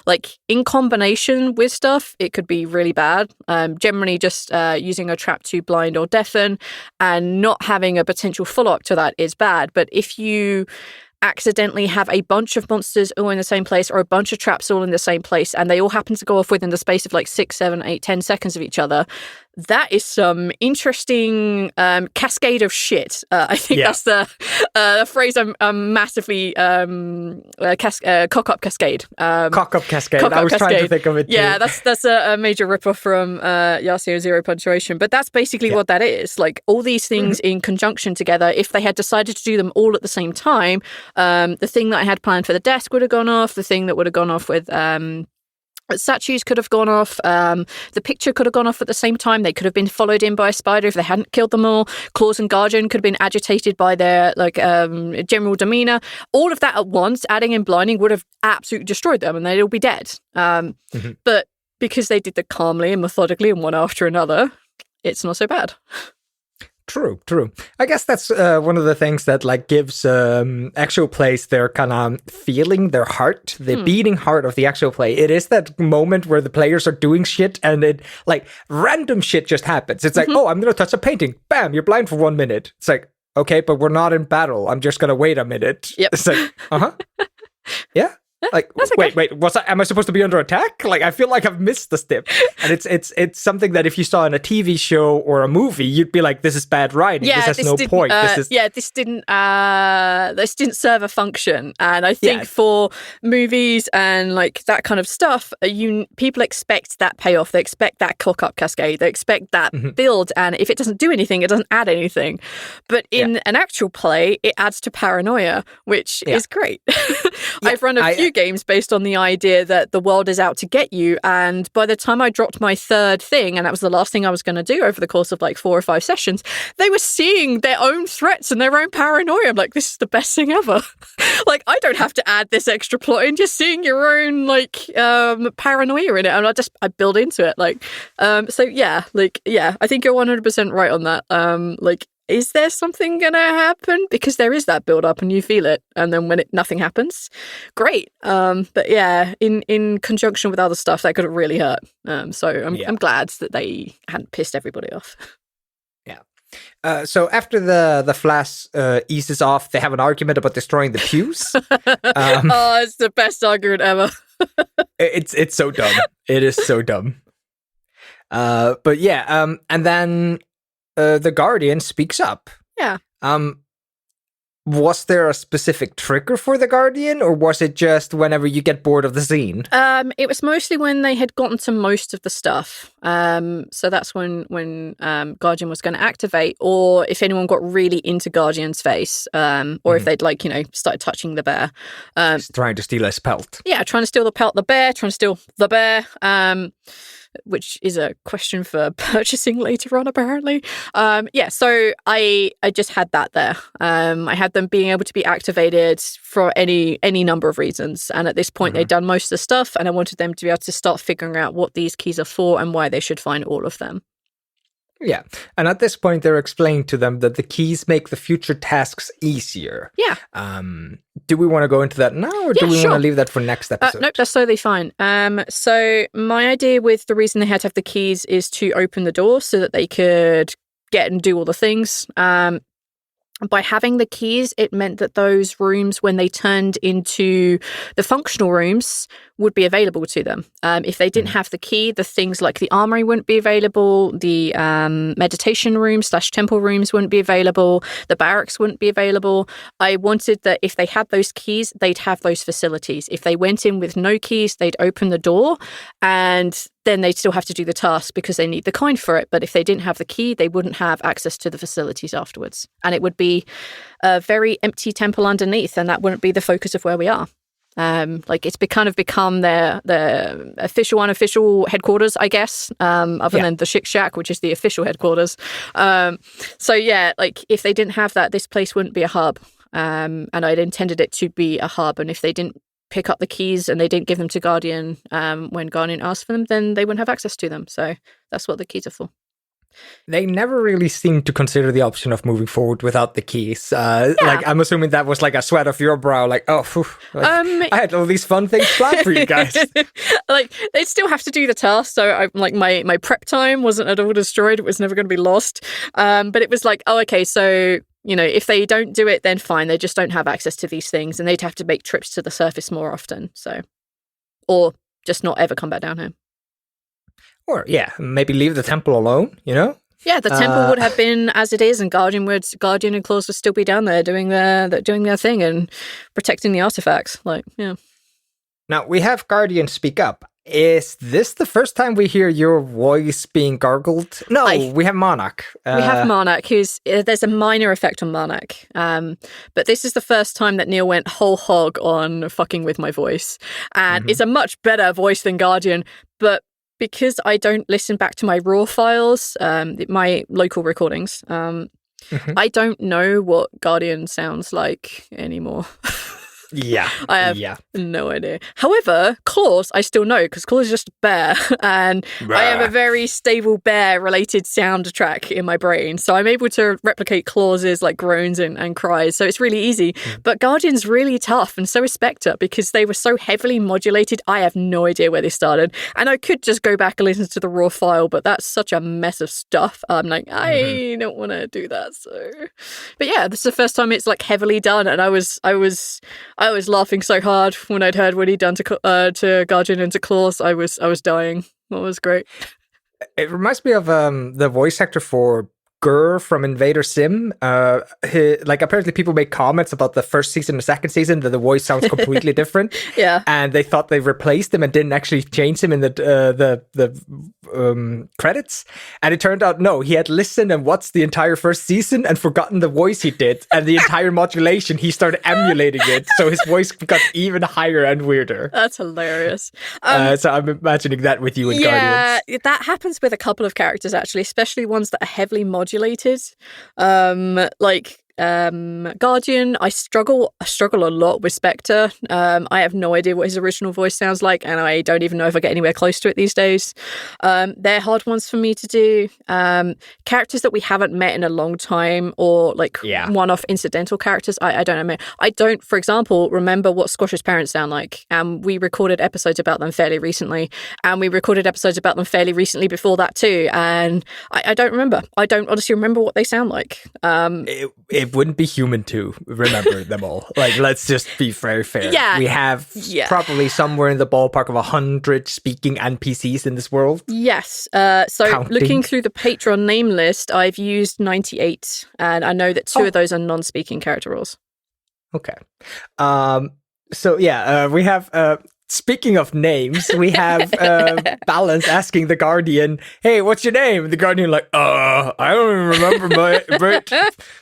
Like, in combination with stuff, it could be really bad. Generally, just using a trap to blind or deafen and not having a potential follow-up to that is bad. But if you accidentally have a bunch of monsters all in the same place or a bunch of traps all in the same place and they all happen to go off within the space of like 6, 7, 8, 10 seconds of each other, that is some interesting cascade of shit. I think that's the phrase I'm massively cock-up cascade. Cock-up cascade. I was trying to think of it too. Yeah, that's a major rip-off from Yasuo Zero Punctuation. But that's basically what that is. Like, all these things in conjunction together, if they had decided to do them all at the same time, the thing that I had planned for the desk would have gone off, the thing that would have gone off with statues could have gone off, the picture could have gone off at the same time, they could have been followed in by a spider if they hadn't killed them all, Claws and Guardian could have been agitated by their general demeanor. All of that at once, adding in blinding, would have absolutely destroyed them and they'd all be dead. But because they did it calmly and methodically and one after another, it's not so bad. True. I guess that's one of the things that, like, gives actual plays their kind of feeling, their heart, the beating heart of the actual play. It is that moment where the players are doing shit and it, like, random shit just happens. It's like, oh, I'm going to touch a painting. Bam, you're blind for 1 minute. It's like, okay, but we're not in battle. I'm just going to wait a minute. Yep. It's like, yeah. Like, okay. wait, am I supposed to be under attack? Like, I feel like I've missed the step. And it's something that if you saw in a TV show or a movie, you'd be like, this is bad writing. Yeah, this has no point. This didn't serve a function. And I think for movies and like that kind of stuff, people expect that payoff. They expect that clock up cascade. They expect that build. And if it doesn't do anything, it doesn't add anything. But in an actual play, it adds to paranoia, which is great. I've run a few games based on the idea that the world is out to get you, and by the time I dropped my third thing, and that was the last thing I was going to do over the course of like 4 or 5 sessions, they were seeing their own threats and their own paranoia. I'm like, this is the best thing ever. Like, I don't have to add this extra plot in, just seeing your own like paranoia in it, and I build into it. Like, I think you're 100% right on that. Is there something going to happen? Because there is that build up and you feel it. And then when nothing happens, great. But yeah, in conjunction with other stuff, that could have really hurt. I'm glad that they hadn't pissed everybody off. Yeah. So after the flash eases off, they have an argument about destroying the pews. It's the best argument ever. It's so dumb. It is so dumb. But yeah, and then the Guardian speaks up. Yeah. Was there a specific trigger for the Guardian, or was it just whenever you get bored of the scene? It was mostly when they had gotten to most of the stuff. So that's when Guardian was going to activate, or if anyone got really into Guardian's face, or if they'd started touching the bear. Just trying to steal his pelt. Yeah, trying to steal the pelt, trying to steal the bear. Which is a question for purchasing later on, apparently. So I just had that there. I had them being able to be activated for any number of reasons. And at this point, they'd done most of the stuff, and I wanted them to be able to start figuring out what these keys are for and why they should find all of them. Yeah. And at this point, they're explaining to them that the keys make the future tasks easier. Yeah. Do we want to go into that now, or do we want to leave that for next episode? Nope, that's totally fine. So my idea with the reason they had to have the keys is to open the door so that they could get and do all the things. By having the keys, it meant that those rooms, when they turned into the functional rooms, would be available to them. If they didn't have the key, the things like the armory wouldn't be available, the meditation rooms / temple rooms wouldn't be available, the barracks wouldn't be available. I wanted that if they had those keys, they'd have those facilities. If they went in with no keys, they'd open the door, and then they'd still have to do the task because they need the coin for it. But if they didn't have the key, they wouldn't have access to the facilities afterwards. And it would be a very empty temple underneath, and that wouldn't be the focus of where we are. It's kind of become their official, unofficial headquarters, I guess, other than the Chick Shack, which is the official headquarters. If they didn't have that, this place wouldn't be a hub. And I'd intended it to be a hub. And if they didn't pick up the keys and they didn't give them to Guardian when Guardian asked for them, then they wouldn't have access to them. So that's what the keys are for. They never really seemed to consider the option of moving forward without the keys. I'm assuming that was like a sweat off your brow. Like, I had all these fun things planned for you guys. They'd still have to do the task. So my prep time wasn't at all destroyed. It was never going to be lost. But it was like, so if they don't do it, then fine. They just don't have access to these things, and they'd have to make trips to the surface more often. So, or just not ever come back down here. Or, maybe leave the temple alone, Yeah, the temple would have been as it is, and Guardian and Claws would still be down there doing their thing and protecting the artifacts. Now, we have Guardian speak up. Is this the first time we hear your voice being gargled? No, we have Monarch. We have Monarch, there's a minor effect on Monarch. But this is the first time that Neil went whole hog on fucking with my voice. And it's a much better voice than Guardian, but because I don't listen back to my raw files, my local recordings, I don't know what Guardian sounds like anymore. Yeah. I have no idea. However, Claws, I still know, because Claws is just a bear, and I have a very stable bear-related soundtrack in my brain, so I'm able to replicate Claws' groans and cries, so it's really easy. But Guardian's really tough, and so is Spectre, because they were so heavily modulated, I have no idea where they started. And I could just go back and listen to the raw file, but that's such a mess of stuff. I'm like, I don't want to do that, so... But yeah, this is the first time it's heavily done, and I was I was laughing so hard when I'd heard what he'd done to Guardian and to Claws. I was dying. That was great. It reminds me of the voice actor for Gurr from Invader Sim. Apparently people make comments about the first season and the second season that the voice sounds completely different. Yeah, and they thought they replaced him and didn't actually change him in the credits. And it turned out no, he had listened and watched the entire first season and forgotten the voice he did, and the entire modulation he started emulating it, so his voice got even higher and weirder. That's hilarious. So I'm imagining that with you in Guardians. Yeah, that happens with a couple of characters actually, especially ones that are heavily modulated. Guardian, I struggle a lot with Spectre. I have no idea what his original voice sounds like, and I don't even know if I get anywhere close to it these days. They're hard ones for me to do. Characters that we haven't met in a long time, or one-off incidental characters, I don't know. I don't, for example, remember what Squash's parents sound like. We recorded episodes about them fairly recently, and we recorded episodes about them fairly recently before that too, and I don't remember. I don't honestly remember what they sound like. It wouldn't be human to remember them all. Let's just be very fair. Yeah. We have probably somewhere in the ballpark of 100 speaking NPCs in this world. Yes. So Counting. Looking through the Patreon name list, I've used 98, and I know that 2 of those are non-speaking character roles. Okay. We have... Speaking of names, we have Balance asking the Guardian, "Hey, what's your name?" And the Guardian I don't even remember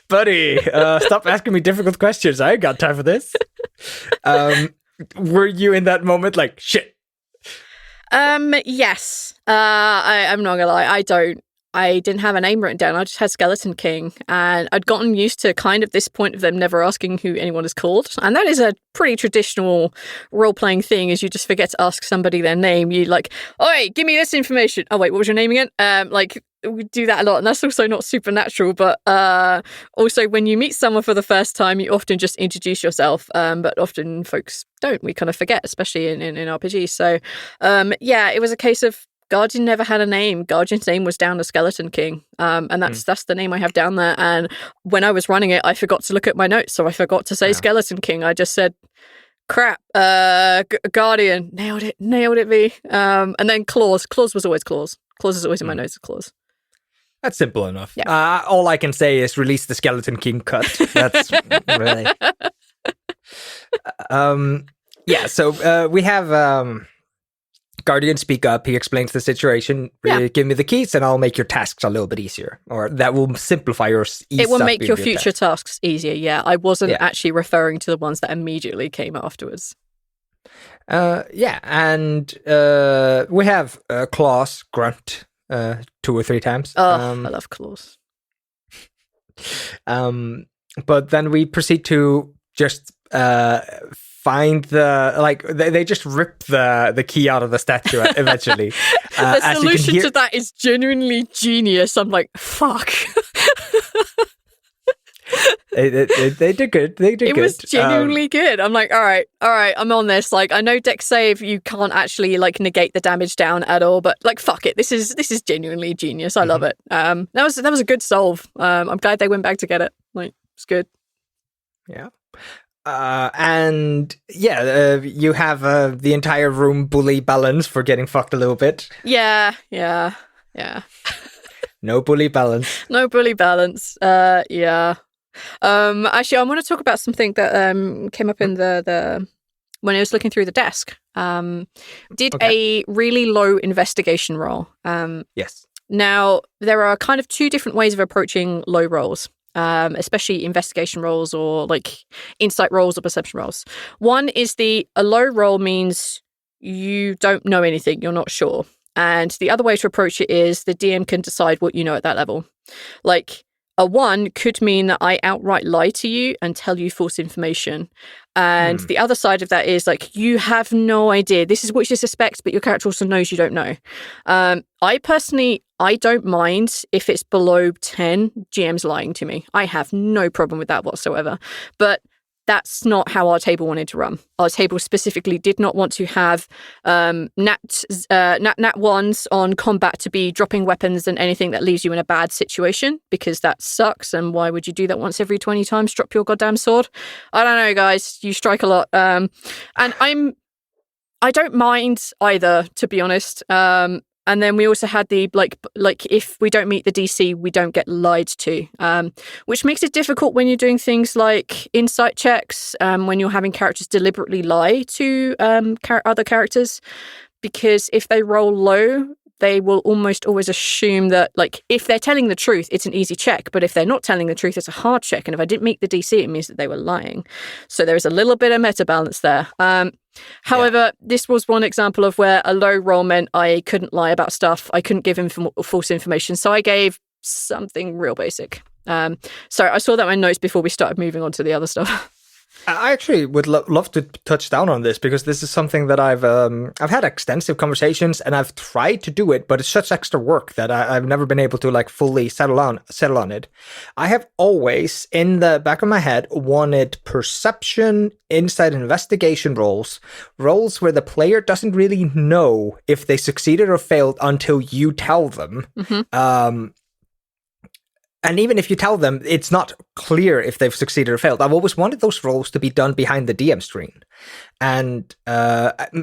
buddy, stop asking me difficult questions. I ain't got time for this. Were you in that moment shit? Yes. I'm not gonna lie, I didn't have a name written down. I just had Skeleton King, and I'd gotten used to kind of this point of them never asking who anyone is called. And that is a pretty traditional role-playing thing, is you just forget to ask somebody their name. You "Oi, give me this information." "Oh, wait, what was your name again?" We do that a lot, and that's also not supernatural, but also when you meet someone for the first time, you often just introduce yourself, but often folks don't. We kind of forget, especially in RPGs. So, it was a case of Guardian never had a name. Guardian's name was down as Skeleton King, and that's the name I have down there. And when I was running it, I forgot to look at my notes, so I forgot to say Skeleton King. I just said, "Crap, Guardian, nailed it, me." And then Claws was always Claws. Claws is always in my notes as Claws. That's simple enough. Yeah. All I can say is release the Skeleton King cut. That's really... So we have... Guardian speak up. He explains the situation. Give me the keys and I'll make your tasks a little bit easier. Or that will simplify your... It will make your future tasks easier, yeah. I wasn't actually referring to the ones that immediately came afterwards. And we have Claws grunt 2 or 3 times. I love Claws. But then we proceed to just... find they just rip the key out of the statue eventually. The solution to that is genuinely genius. I'm like, fuck. They did good. It was genuinely good. I'm like, all right, I'm on this. I know deck save, you can't actually negate the damage down at all, but fuck it. This is genuinely genius. I love it. That was a good solve. I'm glad they went back to get it. It's good. Yeah. You have the entire room bully Balance for getting fucked a little bit. Yeah. No bully Balance. No bully Balance. Yeah. Actually, I want to talk about something that came up in the when I was looking through the desk. Did a really low investigation roll. Yes. Now, there are kind of 2 different ways of approaching low rolls. Especially investigation rolls or insight rolls or perception rolls. One is a low roll means you don't know anything, you're not sure. And the other way to approach it is the DM can decide what you know at that level. A 1 could mean that I outright lie to you and tell you false information. And the other side of that is you have no idea. This is what you suspect, but your character also knows you don't know. I don't mind if it's below 10 GMs lying to me. I have no problem with that whatsoever. But that's not how our table wanted to run. Our table specifically did not want to have nat ones on combat to be dropping weapons and anything that leaves you in a bad situation, because that sucks. And why would you do that once every 20 times? Drop your goddamn sword. I don't know, guys. You strike a lot. And I don't mind either, to be honest. And then we also had the, like if we don't meet the DC, we don't get lied to, which makes it difficult when you're doing things like insight checks, when you're having characters deliberately lie to other characters, because if they roll low, they will almost always assume that, like, if they're telling the truth, it's an easy check. But if they're not telling the truth, it's a hard check. And if I didn't meet the DC, it means that they were lying. So there is a little bit of meta balance there. However, this was one example of where a low roll meant I couldn't lie about stuff. I couldn't give false information. So I gave something real basic. So I saw that in my notes before we started moving on to the other stuff. I actually would love to touch down on this, because this is something that I've had extensive conversations, and I've tried to do it, but it's such extra work that I've never been able to like fully settle on it. I have always, in the back of my head, wanted perception, insight, investigation rolls where the player doesn't really know if they succeeded or failed until you tell them. Mm-hmm. And even if you tell them, it's not clear if they've succeeded or failed. I've always wanted those roles to be done behind the DM screen. And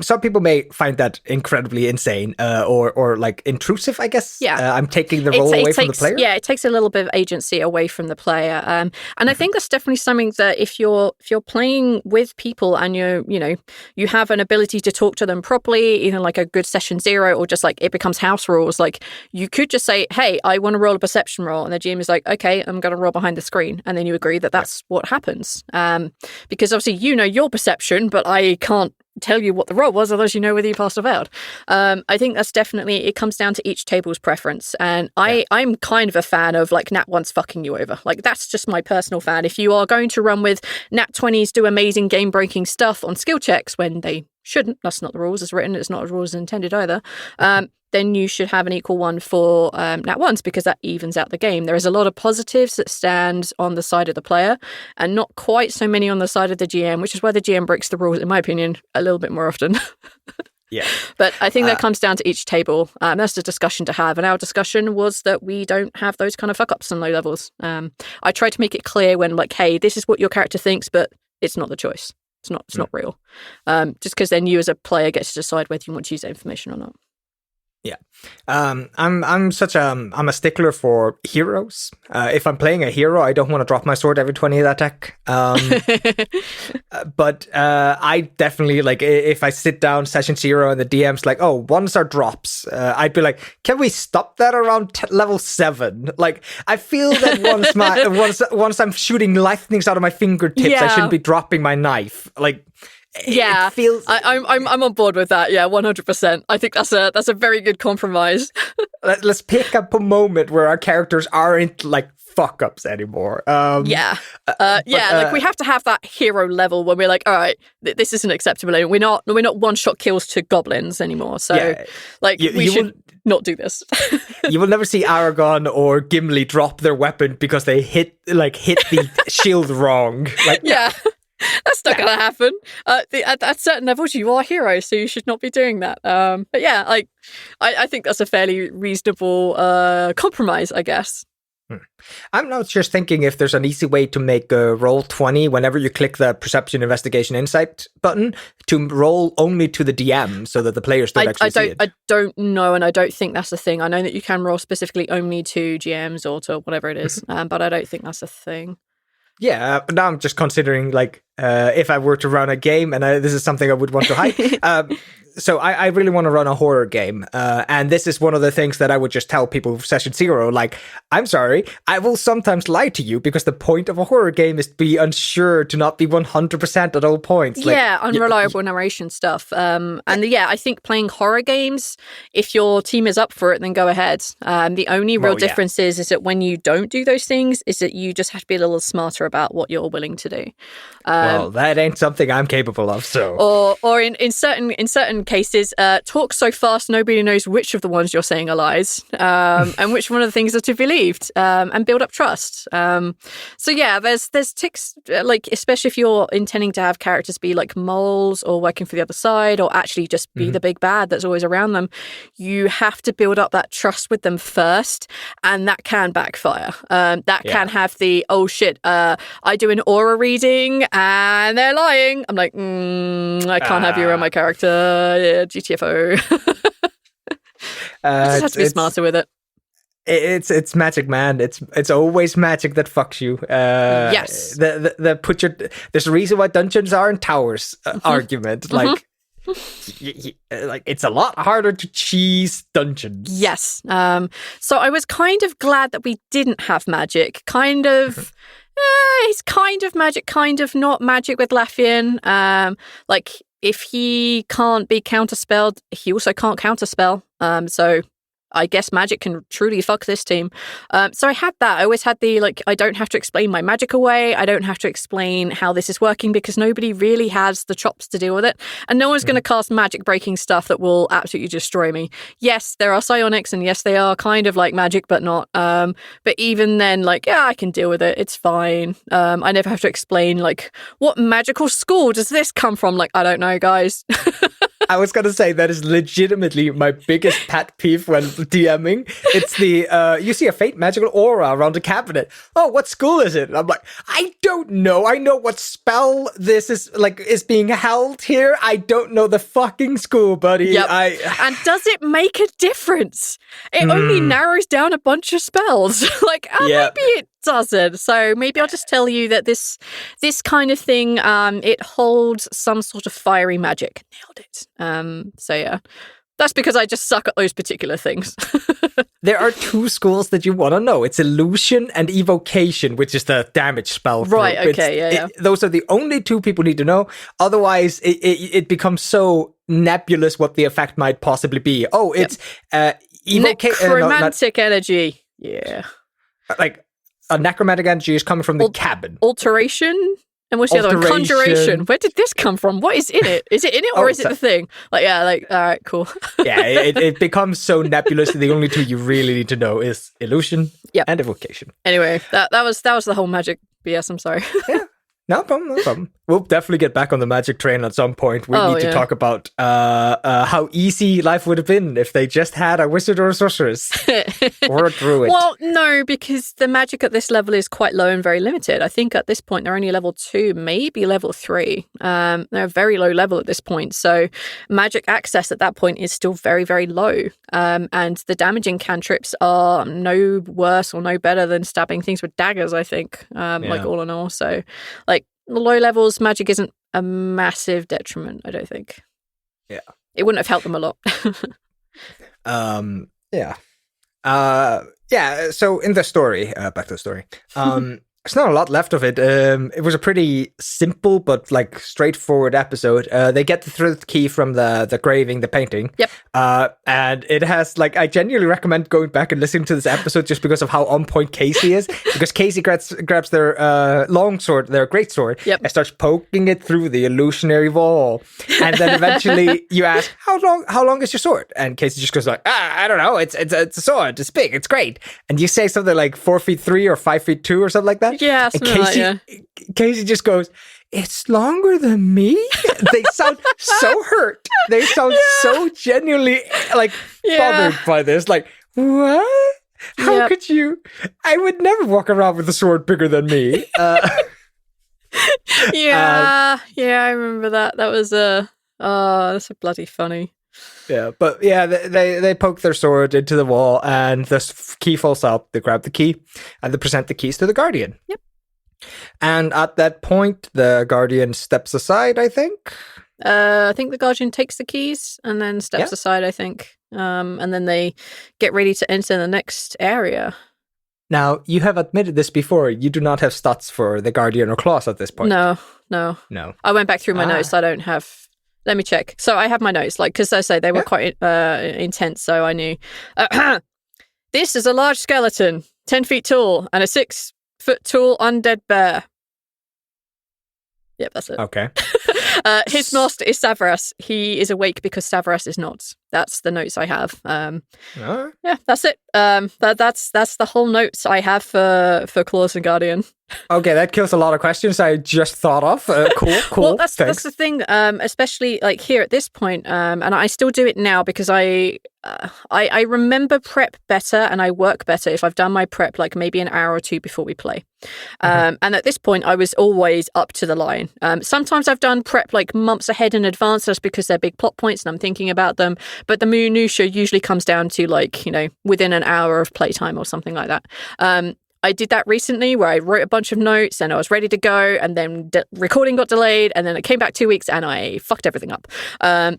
some people may find that incredibly insane or like intrusive, I guess. Yeah. I'm taking the role away from the player. Yeah, it takes a little bit of agency away from the player. And I think that's definitely something that if you're playing with people and you have an ability to talk to them properly, even like a good session 0, or just like it becomes house rules, like you could just say, hey, I want to roll a perception roll. And the GM is like, okay, I'm going to roll behind the screen. And then you agree that that's what happens. Because obviously you know your perception, but I can't tell you what the roll was unless you know whether you passed or failed. I think that's definitely, it comes down to each table's preference. And I'm kind of a fan of like nat 1s fucking you over. Like that's just my personal fan. If you are going to run with nat 20s do amazing game breaking stuff on skill checks when they shouldn't, that's not the rules as written, it's not the rules intended either, then you should have an equal one for nat 1s, because that evens out the game. There is a lot of positives that stand on the side of the player and not quite so many on the side of the GM, which is why the GM breaks the rules, in my opinion, a little bit more often. Yeah. But I think that comes down to each table. That's the discussion to have. And our discussion was that we don't have those kind of fuck-ups on low levels. I try to make it clear when, like, hey, this is what your character thinks, but it's not the choice. It's not real. Just because then you as a player get to decide whether you want to use that information or not. Yeah. I'm a stickler for heroes. If I'm playing a hero, I don't want to drop my sword every 20 of that deck. But I definitely, like, if I sit down session 0 and the DM's like, oh, 1s are drops, I'd be like, can we stop that around level 7? Like, I feel that once I'm shooting lightnings out of my fingertips, I shouldn't be dropping my knife. Like, yeah, I'm on board with that. Yeah, 100%. I think that's a very good compromise. Let's pick up a moment where our characters aren't like fuck ups anymore. Like we have to have that hero level when we're like, all right, this isn't acceptable. We're not one shot kills to goblins anymore. So we should not do this. You will never see Aragon or Gimli drop their weapon because they hit the shield wrong. Like, yeah. That's not going to happen. At certain levels, you are heroes, so you should not be doing that. But yeah, like I think that's a fairly reasonable compromise, I guess. I'm not just thinking if there's an easy way to make roll 20 whenever you click the perception, investigation, insight button to roll only to the DM so that the players don't actually see it. I don't know, and I don't think that's a thing. I know that you can roll specifically only to GMs or to whatever it is, but I don't think that's a thing. Yeah, but now I'm just considering, like, if I were to run a game, and this is something I would want to hide. So I really want to run a horror game. And this is one of the things that I would just tell people session 0, like, I'm sorry, I will sometimes lie to you because the point of a horror game is to be unsure, to not be 100% at all points. Like, unreliable narration stuff. I think playing horror games, if your team is up for it, then go ahead. The only real difference is that when you don't do those things, is that you just have to be a little smarter about what you're willing to do. Well, that ain't something I'm capable of, so. Or in certain cases, talk so fast nobody knows which of the ones you're saying are lies, and which one of the things are to be believed, and build up trust. So yeah, there's ticks, like especially if you're intending to have characters be like moles or working for the other side, or actually just be the big bad that's always around them. You have to build up that trust with them first, and that can backfire. That can have the, oh shit, I do an aura reading and they're lying. I'm like, I can't have you around my character. Yeah, GTFO. I just have to be smarter with it. It's magic, man. It's always magic that fucks you. Yes. There's a reason why dungeons are in towers. Argument like. Like it's a lot harder to cheese dungeons. Yes. So I was kind of glad that we didn't have magic. Kind of. It's kind of magic, kind of not magic with Laffian. Like if he can't be counterspelled, he also can't counterspell. So I guess magic can truly fuck this team. So I had that. I always had the, like, I don't have to explain my magic away. I don't have to explain how this is working because nobody really has the chops to deal with it. And no one's going to cast magic breaking stuff that will absolutely destroy me. Yes, there are psionics and yes, they are kind of like magic, but not. But even then, like, yeah, I can deal with it. It's fine. I never have to explain, like, what magical school does this come from? Like, I don't know, guys. I was gonna say that is legitimately my biggest pet peeve when DMing. It's the you see a faint magical aura around the cabinet. Oh, what school is it? And I'm like, I don't know. I know what spell this is being held here. I don't know the fucking school, buddy. Yep. And does it make a difference? It only narrows down a bunch of spells. Like, maybe it doesn't. So maybe I'll just tell you that this kind of thing, it holds some sort of fiery magic. Nailed it. So yeah, that's because I just suck at those particular things. There are two schools that you want to know. It's illusion and evocation, which is the damage spell. Right. Okay. Those are the only two people need to know. Otherwise, it becomes so nebulous what the effect might possibly be. Oh, it's necromantic energy. Yeah. Like a necromantic energy is coming from the cabin. Alteration. And what's the other one? Conjuration. Where did this come from? What is in it? Is it in it or is it the thing? Like, yeah, like, all right, cool. Yeah, it becomes so nebulous that the only two you really need to know is illusion and evocation. Anyway, that was the whole magic BS. I'm sorry. Yeah. No problem. We'll definitely get back on the magic train at some point. We need to talk about how easy life would have been if they just had a wizard or a sorceress or a druid. Well, no, because the magic at this level is quite low and very limited. I think at this point they're only level 2, maybe level 3. They're very low level at this point. So magic access at that point is still very, very low. And the damaging cantrips are no worse or no better than stabbing things with daggers, I think, like all in all. So, like, low levels, magic isn't a massive detriment, I don't think. Yeah. It wouldn't have helped them a lot. So in the story, back to the story, there's not a lot left of it. It was a pretty simple but like straightforward episode. They get the thrift key from the graving, the painting. Yep. And it has, like, I genuinely recommend going back and listening to this episode just because of how on point Casey is. Because Casey grabs their long sword, their great sword, and starts poking it through the illusionary wall. And then eventually you ask, how long is your sword? And Casey just goes like, I don't know. It's a sword. It's big. It's great. And you say something like 4'3" or 5'2" or something like that. Yeah, Casey just goes, it's longer than me? They sound so hurt. They sound so genuinely, like, bothered by this. Like, what? How could you? I would never walk around with a sword bigger than me. I remember that. That was that's a bloody funny. Yeah, but yeah, they poke their sword into the wall and the key falls out. They grab the key and they present the keys to the Guardian. Yep. And at that point, the Guardian steps aside, I think. I think the Guardian takes the keys and then steps aside, I think. And then they get ready to enter the next area. Now, you have admitted this before. You do not have stats for the Guardian or Claws at this point. No. I went back through my notes. I don't have... Let me check. So I have my notes, like, because I say they were quite intense, so I knew. This is a large skeleton, 10 feet tall, and a 6-foot tall undead bear. Yep, that's it. Okay. His master is Savras. He is awake because Savras is not. That's the notes I have. Yeah, that's it. That's the whole notes I have for Claws and Guardian. Okay, that kills a lot of questions I just thought of. Cool. Well, that's the thing. Especially like here at this point, and I still do it now because I remember prep better and I work better if I've done my prep like maybe an hour or two before we play. And at this point, I was always up to the line. Sometimes I've done prep like months ahead in advance just because they're big plot points and I'm thinking about them. But the minutiae usually comes down to like, within an hour of playtime or something like that. I did that recently where I wrote a bunch of notes and I was ready to go and then recording got delayed and then it came back 2 weeks and I fucked everything up.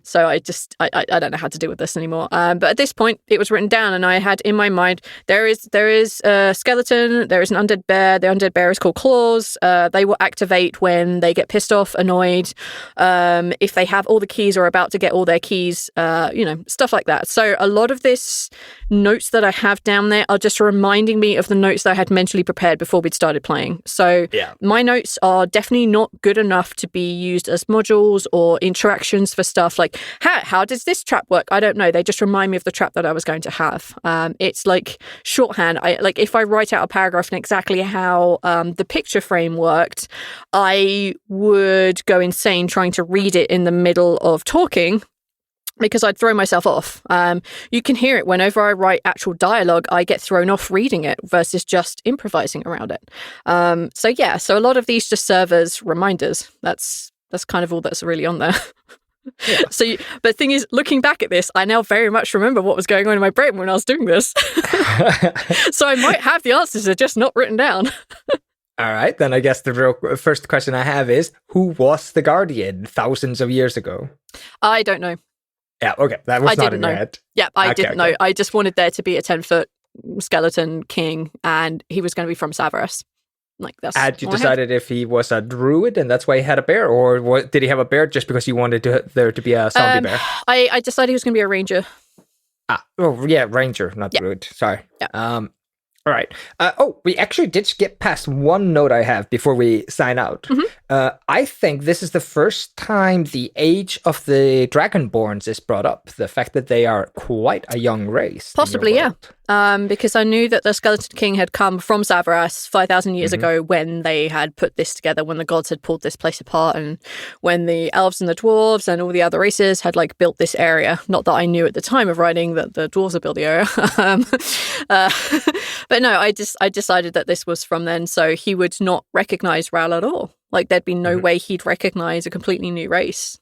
So I don't know how to deal with this anymore. But at this point it was written down and I had in my mind, there is a skeleton, there is an undead bear. The undead bear is called Claws. They will activate when they get pissed off, annoyed, if they have all the keys or are about to get all their keys, stuff like that. So a lot of this notes that I have down there are just reminding me of the notes that I had mentally prepared before we'd started playing. So my notes are definitely not good enough to be used as modules or interactions for stuff like, how does this trap work? I don't know. They just remind me of the trap that I was going to have. It's like shorthand. If I write out a paragraph and exactly how the picture frame worked, I would go insane trying to read it in the middle of talking, because I'd throw myself off. You can hear it whenever I write actual dialogue, I get thrown off reading it versus just improvising around it. So a lot of these just serve as reminders. That's kind of all that's really on there. Yeah. But the thing is, looking back at this, I now very much remember what was going on in my brain when I was doing this. So I might have the answers, they're just not written down. All right, then I guess the real first question I have is, who was the Guardian thousands of years ago? I don't know. Yeah, okay. That was not in your head. Yeah, I didn't know. I just wanted there to be a 10-foot skeleton king, and he was going to be from Savras. Had you decided if he was a druid and that's why he had a bear, or did he have a bear just because you wanted there to be a zombie bear? I decided he was going to be a ranger. Ranger, not druid. Sorry. Yeah. All right. We actually did skip past one note I have before we sign out. Mm-hmm. I think this is the first time the age of the Dragonborns is brought up. The fact that they are quite a young race. Possibly, yeah. Because I knew that the Skeleton King had come from Savras 5,000 years ago when they had put this together, when the gods had pulled this place apart, and when the elves and the dwarves and all the other races had built this area. Not that I knew at the time of writing that the dwarves had built the area. But no, I decided that this was from then, so he would not recognize Ral at all. There'd be no way he'd recognize a completely new race.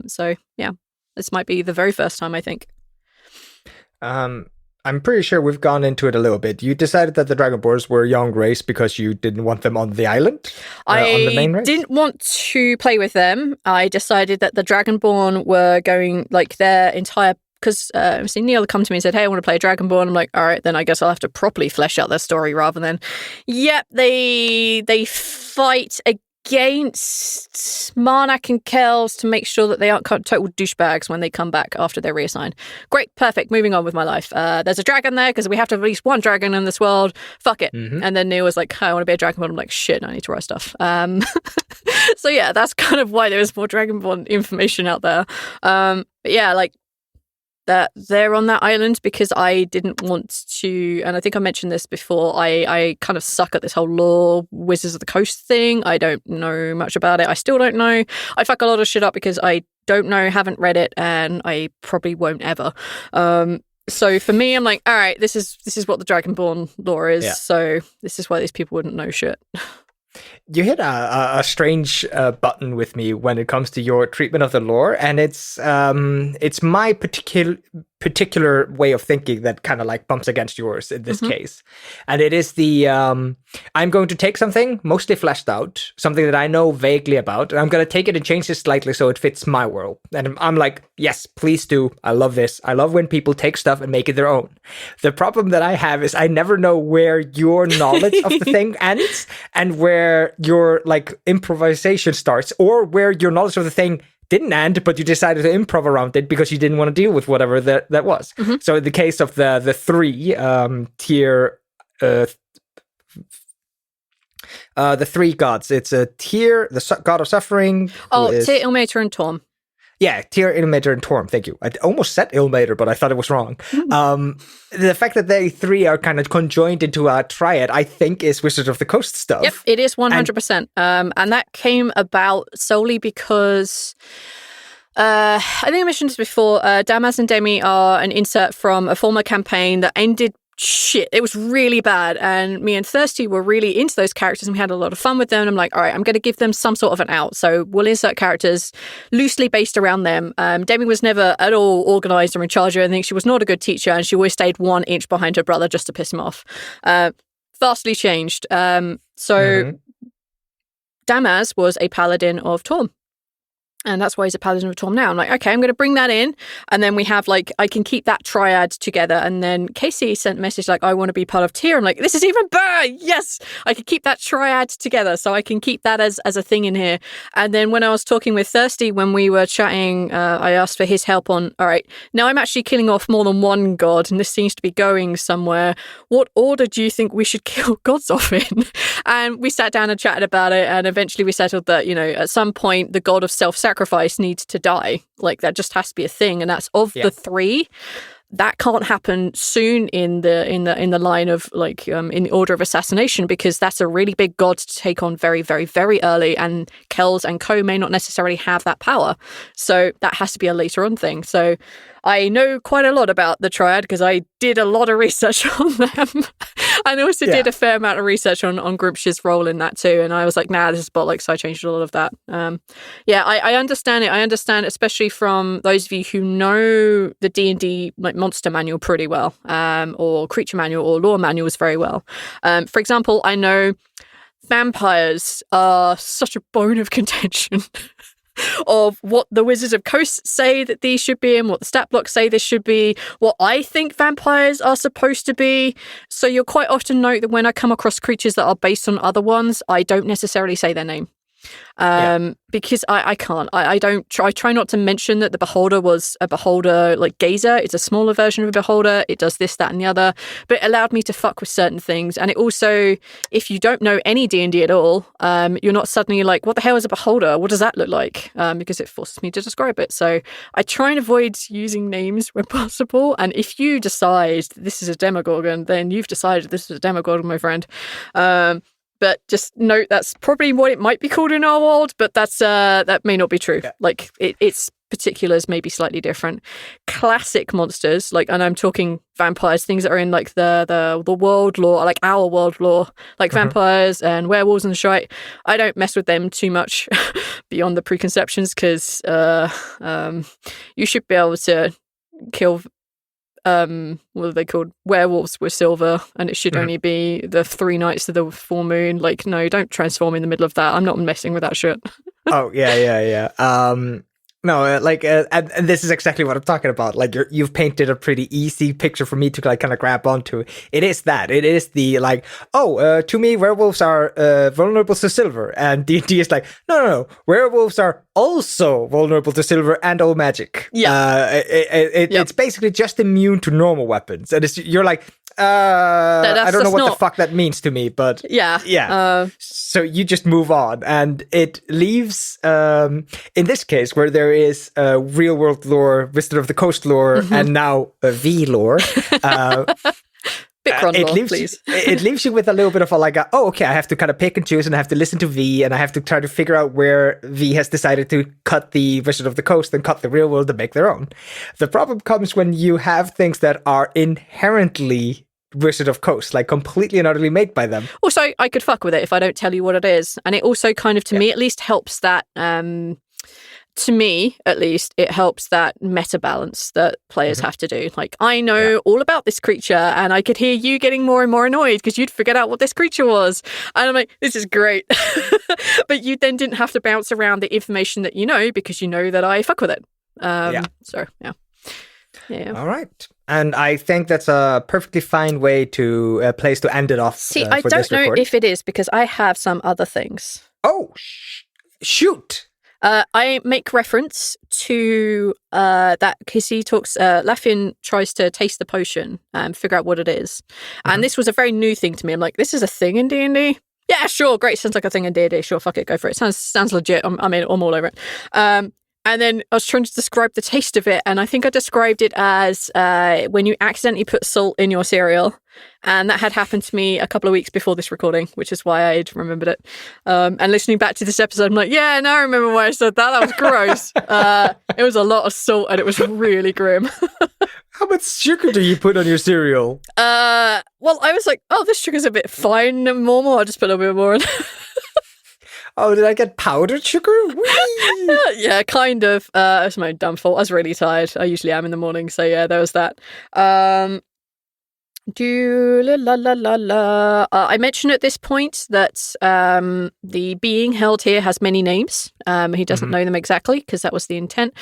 So yeah, this might be the very first time, I think. I'm pretty sure we've gone into it a little bit. You decided that the Dragonborns were a young race because you didn't want them on the island? On the main race? I didn't want to play with them. I decided that the Dragonborn were going, their entire... Because Neil come to me and said, hey, I want to play a Dragonborn. I'm like, all right, then I guess I'll have to properly flesh out their story rather than... Yep, they fight against Marnak and Kells to make sure that they aren't total douchebags when they come back after they're reassigned. Great, perfect, moving on with my life. There's a dragon there because we have to have at least one dragon in this world. Fuck it. And then Neil was like, I want to be a Dragonborn. I'm like, shit, I need to write stuff. So yeah, that's kind of why there was more Dragonborn information out there. But yeah, that they're on that island because I didn't want to, and I think I mentioned this before, I kind of suck at this whole lore Wizards of the Coast thing. I don't know much about it. I still don't know. I fuck a lot of shit up because I don't know, haven't read it, and I probably won't ever. So for me, I'm like, all right, this is what the Dragonborn lore is, so this is why these people wouldn't know shit. You hit a strange button with me when it comes to your treatment of the lore, and it's my particular way of thinking that kind of bumps against yours in this case. And it is the I'm going to take something mostly fleshed out, something that I know vaguely about, and I'm going to take it and change it slightly so it fits my world. And I'm like, yes, please do. I love this. I love when people take stuff and make it their own. The problem that I have is I never know where your knowledge of the thing ends and where your improvisation starts, or where your knowledge of the thing didn't end, but you decided to improv around it because you didn't want to deal with whatever that was. So in the case of the three tier The three gods. It's a Tyr, the god of suffering. Tyr, Ilmater, and Torm. Yeah, Tyr, Ilmater, and Torm. Thank you. I almost said Ilmater, but I thought it was wrong. The fact that they three are kind of conjoined into a triad, I think, is Wizard of the Coast stuff. Yep, it is 100%. And that came about solely because... I think I mentioned this before. Damaz and Demi are an insert from a former campaign that ended shit. It was really bad. And me and Thirsty were really into those characters and we had a lot of fun with them. And I'm like, all right, I'm going to give them some sort of an out. So we'll insert characters loosely based around them. Demi was never at all organised or in charge of anything. She was not a good teacher and she always stayed 1 inch behind her brother just to piss him off. Vastly changed. So Damaz was a paladin of Torm. And that's why he's a paladin of Torm now. I'm like, okay, I'm going to bring that in. And then we have, like, I can keep that triad together. And then Casey sent a message like, I want to be part of Tyr. I'm like, this is even better. Yes, I can keep that triad together. So I can keep that as a thing in here. And then when I was talking with Thirsty, when we were chatting, I asked for his help on, all right, now I'm actually killing off more than one god. And this seems to be going somewhere. What order do you think we should kill gods off in? And we sat down and chatted about it. And eventually we settled that, you know, at some point, the god of self-sacrifice needs to die. Like, that just has to be a thing, and that's of the three. That can't happen soon in the line of, like, in the order of assassination, because that's a really big god to take on very, very, very early, and Kells and co may not necessarily have that power. So that has to be a later on thing. So I know quite a lot about the Triad because I did a lot of research on them. And I also did a fair amount of research on Grumpsh's role in that too. And I was like, nah, this is bollocks. So I changed a lot of that. I understand it. I understand, especially from those of you who know the D&D like monster manual pretty well, or creature manual or lore manuals very well. For example, I know vampires are such a bone of contention. Of what the Wizards of Coast say that these should be and what the stat blocks say this should be, what I think vampires are supposed to be. So you'll quite often note that when I come across creatures that are based on other ones, I don't necessarily say their name. Because I can't. I try not to mention that the Beholder was a Beholder like Gazer. It's a smaller version of a Beholder. It does this, that, and the other. But it allowed me to fuck with certain things. And it also, if you don't know any D&D at all, you're not suddenly like, what the hell is a Beholder? What does that look like? Because it forces me to describe it. So I try and avoid using names when possible. And if you decide this is a Demogorgon, then you've decided this is a Demogorgon, my friend. But just note that's probably what it might be called in our world, but that may not be true. Yeah. Like its particulars may be slightly different. Classic monsters, like, and I'm talking vampires, things that are in like the world lore, like our world lore, like vampires and werewolves and shite. I don't mess with them too much beyond the preconceptions because you should be able to kill. What are they called? Werewolves with silver, and it should only be the 3 nights of the full moon. Like, no, don't transform in the middle of that. I'm not messing with that shit. Oh, yeah. No, and this is exactly what I'm talking about. Like, you've painted a pretty easy picture for me to like kind of grab onto. It is that. It is the like, to me, werewolves are vulnerable to silver, and D&D is like, no, werewolves are also vulnerable to silver and all magic. Yeah, it's basically just immune to normal weapons, and you're like, I don't know what the fuck that means to me, but yeah. So you just move on, and it leaves, in this case, where there is real world lore, Wizard of the Coast lore, and now V lore. It leaves you with a little bit of a like, okay, I have to kind of pick and choose, and I have to listen to V, and I have to try to figure out where V has decided to cut the Wizard of the Coast and cut the real world to make their own. The problem comes when you have things that are inherently Wizard of Coast, like completely and utterly made by them. Also, I could fuck with it if I don't tell you what it is. And it also kind of, to me at least, helps that, to me at least, it helps that meta balance that players have to do. Like, I know all about this creature, and I could hear you getting more and more annoyed because you'd figured out what this creature was. And I'm like, this is great. But you then didn't have to bounce around the information that you know because you know that I fuck with it. So, yeah. All right. And I think that's a perfectly fine way to place to end it off. See, I don't know if it is because I have some other things. Oh, shoot. I make reference to that Kissy talks. Laffin tries to taste the potion and figure out what it is. And this was a very new thing to me. I'm like, this is a thing in D&D? Yeah, sure, great. Sounds like a thing in D&D. Sure, fuck it, go for it. Sounds legit. I'm all over it. And then I was trying to describe the taste of it, and I think I described it as when you accidentally put salt in your cereal. And that had happened to me a couple of weeks before this recording, which is why I'd remembered it. And listening back to this episode, I'm like, yeah, now I remember why I said that. That was gross. It was a lot of salt, and it was really grim. How much sugar do you put on your cereal? Well, I was like, oh, this sugar's a bit fine and normal. I'll just put a little bit more in. Oh, did I get powdered sugar? Yeah, kind of. It was my dumb fault. I was really tired. I usually am in the morning, so yeah, there was that. I mentioned at this point that the being held here has many names. He doesn't know them exactly because that was the intent.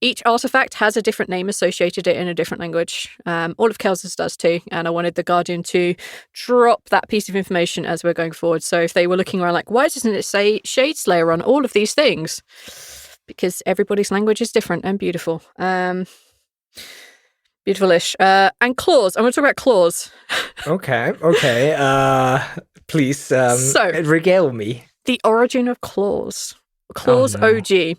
Each artifact has a different name associated it in a different language. All of Kel's does too, and I wanted the Guardian to drop that piece of information as we're going forward. So if they were looking around like, why doesn't it say Shadeslayer on all of these things? Because everybody's language is different and beautiful. Beautiful-ish. And claws. I want to talk about claws. Okay. Please, regale me. The origin of claws. Claws OG.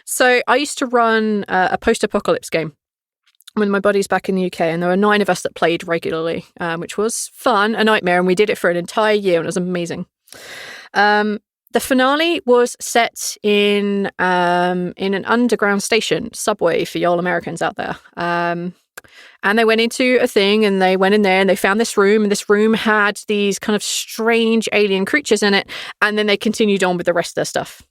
So I used to run a post-apocalypse game with my buddies back in the UK, and there were 9 of us that played regularly, which was fun, a nightmare, and we did it for an entire year, and it was amazing. The finale was set in an underground station, subway for y'all Americans out there. And they went into a thing, and they went in there and they found this room, and this room had these kind of strange alien creatures in it. And then they continued on with the rest of their stuff.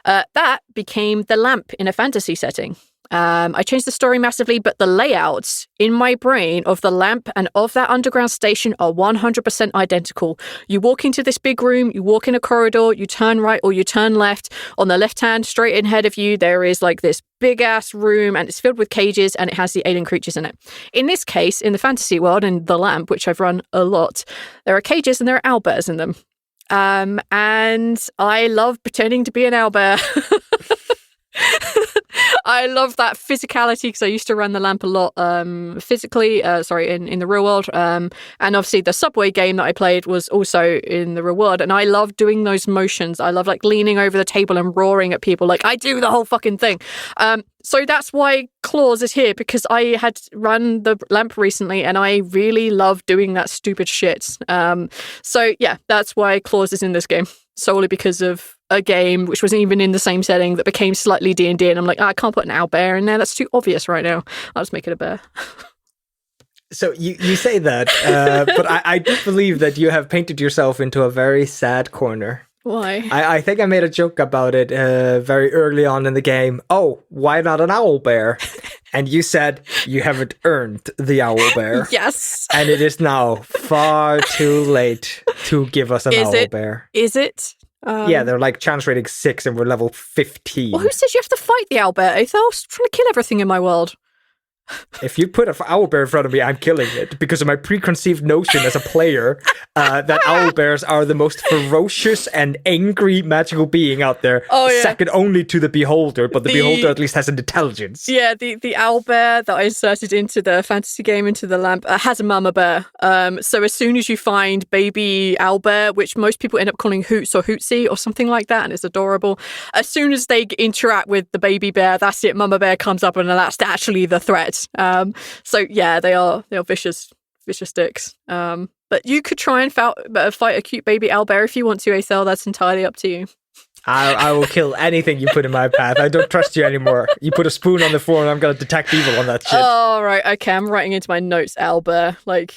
That became the lamp in a fantasy setting. I changed the story massively, but the layouts in my brain of the lamp and of that underground station are 100% identical. You walk into this big room, you walk in a corridor, you turn right or you turn left. On the left hand, straight ahead of you, there is like this big ass room, and it's filled with cages, and it has the alien creatures in it. In this case, in the fantasy world, in the lamp, which I've run a lot, there are cages and there are owlbears in them. And I love pretending to be an owlbear. I love that physicality because I used to run the lamp a lot physically, in the real world. And obviously the subway game that I played was also in the real world. And I love doing those motions. I love like leaning over the table and roaring at people like I do the whole fucking thing. So that's why Claws is here, because I had run the lamp recently and I really love doing that stupid shit. So yeah, that's why Claws is in this game. Solely because of a game which wasn't even in the same setting that became slightly D&D, and I'm like, I can't put an owlbear in there. That's too obvious right now. I'll just make it a bear. So you say that, but I do believe that you have painted yourself into a very sad corner. Why? I think I made a joke about it very early on in the game. Oh, why not an owlbear? And you said you haven't earned the owlbear. Yes. And it is now far too late to give us an owlbear. Is it? Yeah, they're like chance rating 6 and we're level 15. Well, who says you have to fight the owlbear? I was trying to kill everything in my world. If you put an owlbear in front of me, I'm killing it because of my preconceived notion as a player that owlbears are the most ferocious and angry magical being out there. Oh, yeah. Second only to the beholder, but the beholder at least has an intelligence. Yeah, the owlbear that I inserted into the fantasy game, into the lamp, has a mama bear. So as soon as you find baby owlbear, which most people end up calling Hoots or Hootsy or something like that, and it's adorable, as soon as they interact with the baby bear, that's it, mama bear comes up and that's actually the threat. So yeah, they are vicious dicks. But you could try and fight a cute baby owlbear if you want to, Aethel. That's entirely up to you. I will kill anything you put in my path. I don't trust you anymore. You put a spoon on the floor and I'm going to detect evil on that shit. Oh, right. Okay, I'm writing into my notes, owlbear. Like,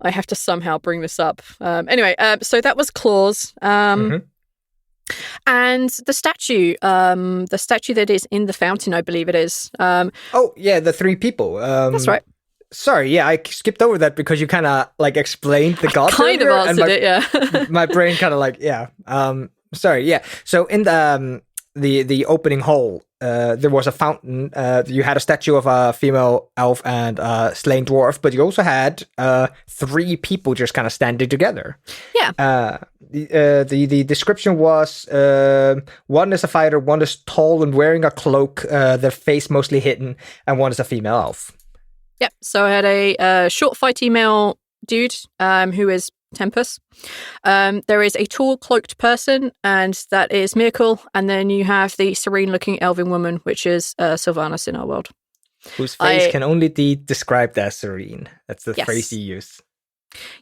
I have to somehow bring this up. Anyway, so that was Claws. And the statue that is in the fountain, I believe it is. Oh, yeah, the 3 people. That's right. Sorry, yeah, I skipped over that because you kind of like explained the god. Kind of answered it, yeah. My brain kind of like, yeah. Sorry, yeah. So in the opening hall, there was a fountain. You had a statue of a female elf and a slain dwarf, but you also had 3 people just kind of standing together. Yeah. The description was one is a fighter, one is tall and wearing a cloak, their face mostly hidden, and one is a female elf. Yep. So I had a short, fighty male dude who is Tempest. There is a tall, cloaked person, and that is Miracle. And then you have the serene-looking elven woman, which is Sylvanas in our world. Whose face can only be described as serene. That's the phrase you use.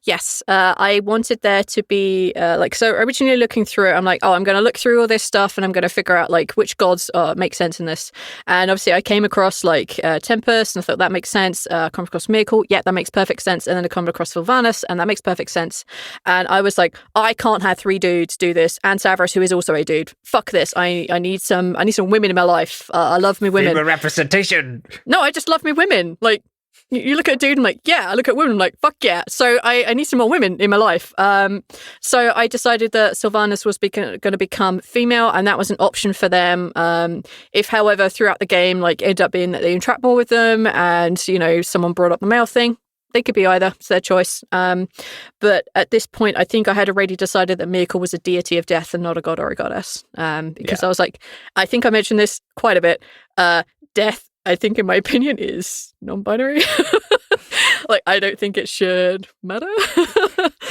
Yes, I wanted there to be so originally looking through it, I'm like, I'm going to look through all this stuff and I'm going to figure out like which gods make sense in this. And obviously I came across like Tempest and I thought that makes sense. Come across Miracle, that makes perfect sense. And then I come across Sylvanas and that makes perfect sense. And I was like, I can't have 3 dudes do this. And Savras, who is also a dude. Fuck this. I need some women in my life. I love me women. Female representation. No, I just love me women. Like, you look at a dude and I'm like, I look at women, I'm like, fuck yeah. So I need some more women in my life. So I decided that Sylvanas was going to become female, and that was an option for them. If, however, throughout the game, like, ended up being that they interact more with them and, someone brought up the male thing, they could be either. It's their choice. But at this point, I think I had already decided that Miracle was a deity of death and not a god or a goddess. Because I was like, I think I mentioned this quite a bit. Death, I think, in my opinion, is non-binary. Like, I don't think it should matter.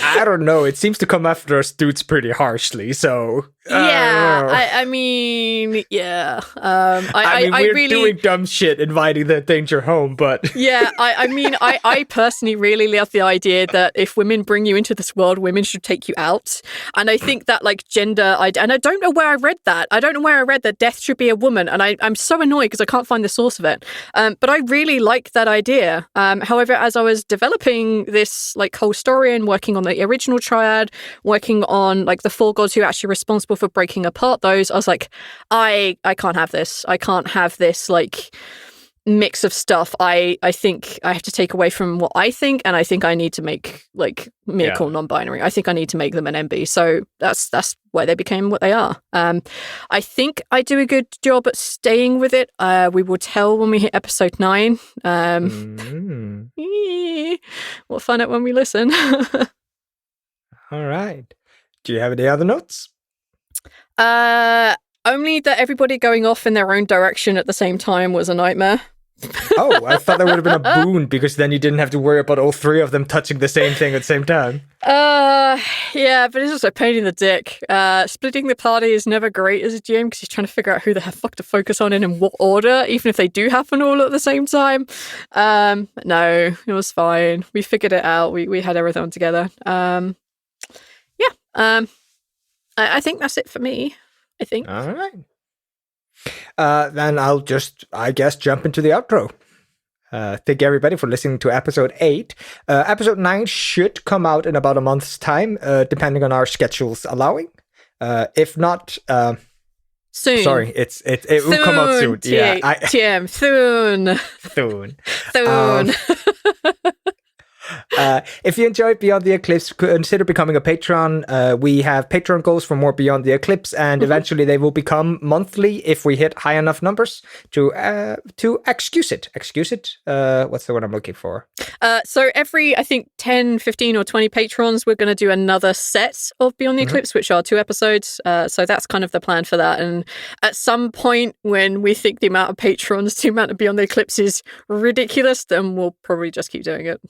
I don't know. It seems to come after us dudes pretty harshly, so... I mean, yeah. I mean, we're really doing dumb shit, inviting the danger home, but... Yeah, I personally really love the idea that if women bring you into this world, women should take you out. And I think that, like, gender... and I don't know where I read that. I don't know where I read that death should be a woman, and I'm so annoyed because I can't find the source of it. But I really like that idea. However, as I was developing this, like, whole story and working on the original triad, working on, like, the 4 gods who are actually responsible for breaking apart those, I was like, I can't have this. I can't have this, like, mix of stuff. I think I have to take away from what I think, and I think I need to make, like, Miracle non-binary. I think I need to make them an MB. So that's why they became what they are. I think I do a good job at staying with it. We will tell when we hit episode 9. We'll find out when we listen. All right. Do you have any other notes? Only that everybody going off in their own direction at the same time was a nightmare. Oh, I thought that would have been a boon because then you didn't have to worry about all 3 of them touching the same thing at the same time. Yeah, but it's also a pain in the dick. Splitting the party is never great as a GM because you're trying to figure out who the fuck to focus on and in what order, even if they do happen all at the same time. No, it was fine. We figured it out. We had everything together. I think that's it for me. I think. All right. Then I'll just, I guess, jump into the outro. Thank you, everybody, for listening to episode 8. Episode 9 should come out in about a month's time, depending on our schedules allowing. If not, soon. Sorry, it will come out soon. TM, soon. Soon. If you enjoyed Beyond the Eclipse, consider becoming a patron. We have Patreon goals for more Beyond the Eclipse, and eventually they will become monthly if we hit high enough numbers to excuse it. What's the word I'm looking for? So every, I think, 10, 15 or 20 patrons, we're going to do another set of Beyond the Eclipse, which are 2 episodes. So that's kind of the plan for that. And at some point when we think the amount of patrons, the amount of Beyond the Eclipse is ridiculous, then we'll probably just keep doing it.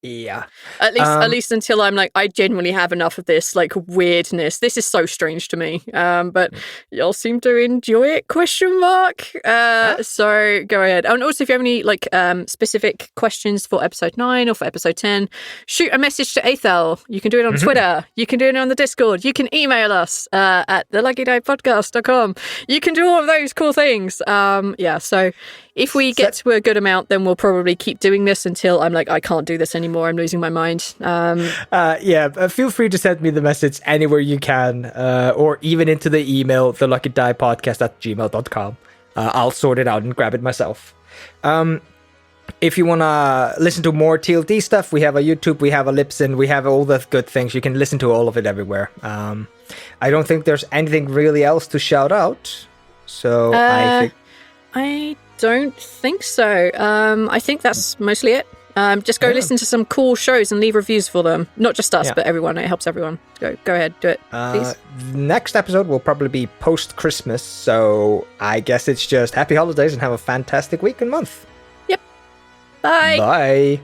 Yeah. At least until I'm like, I genuinely have enough of this, like, weirdness. This is so strange to me. But y'all seem to enjoy it, ? So go ahead. And also, if you have any, like, specific questions for episode 9 or for episode 10, shoot a message to Aethel. You can do it on Twitter. You can do it on the Discord. You can email us at theluckydivepodcast.com. You can do all of those cool things. So if we get to a good amount, then we'll probably keep doing this until I'm like, I can't do this anymore. I'm losing my mind. Feel free to send me the message anywhere you can, or even into the email, theluckydivepodcast@gmail.com. I'll sort it out and grab it myself. If you want to listen to more TLD stuff, we have a YouTube, we have a Libsyn, we have all the good things. You can listen to all of it everywhere. I don't think there's anything really else to shout out. So I don't think so. I think that's mostly it. Just go listen to some cool shows and leave reviews for them. Not just us, but everyone. It helps everyone. Go ahead, do it, please. Next episode will probably be post-Christmas, so I guess it's just happy holidays and have a fantastic week and month. Yep. Bye. Bye.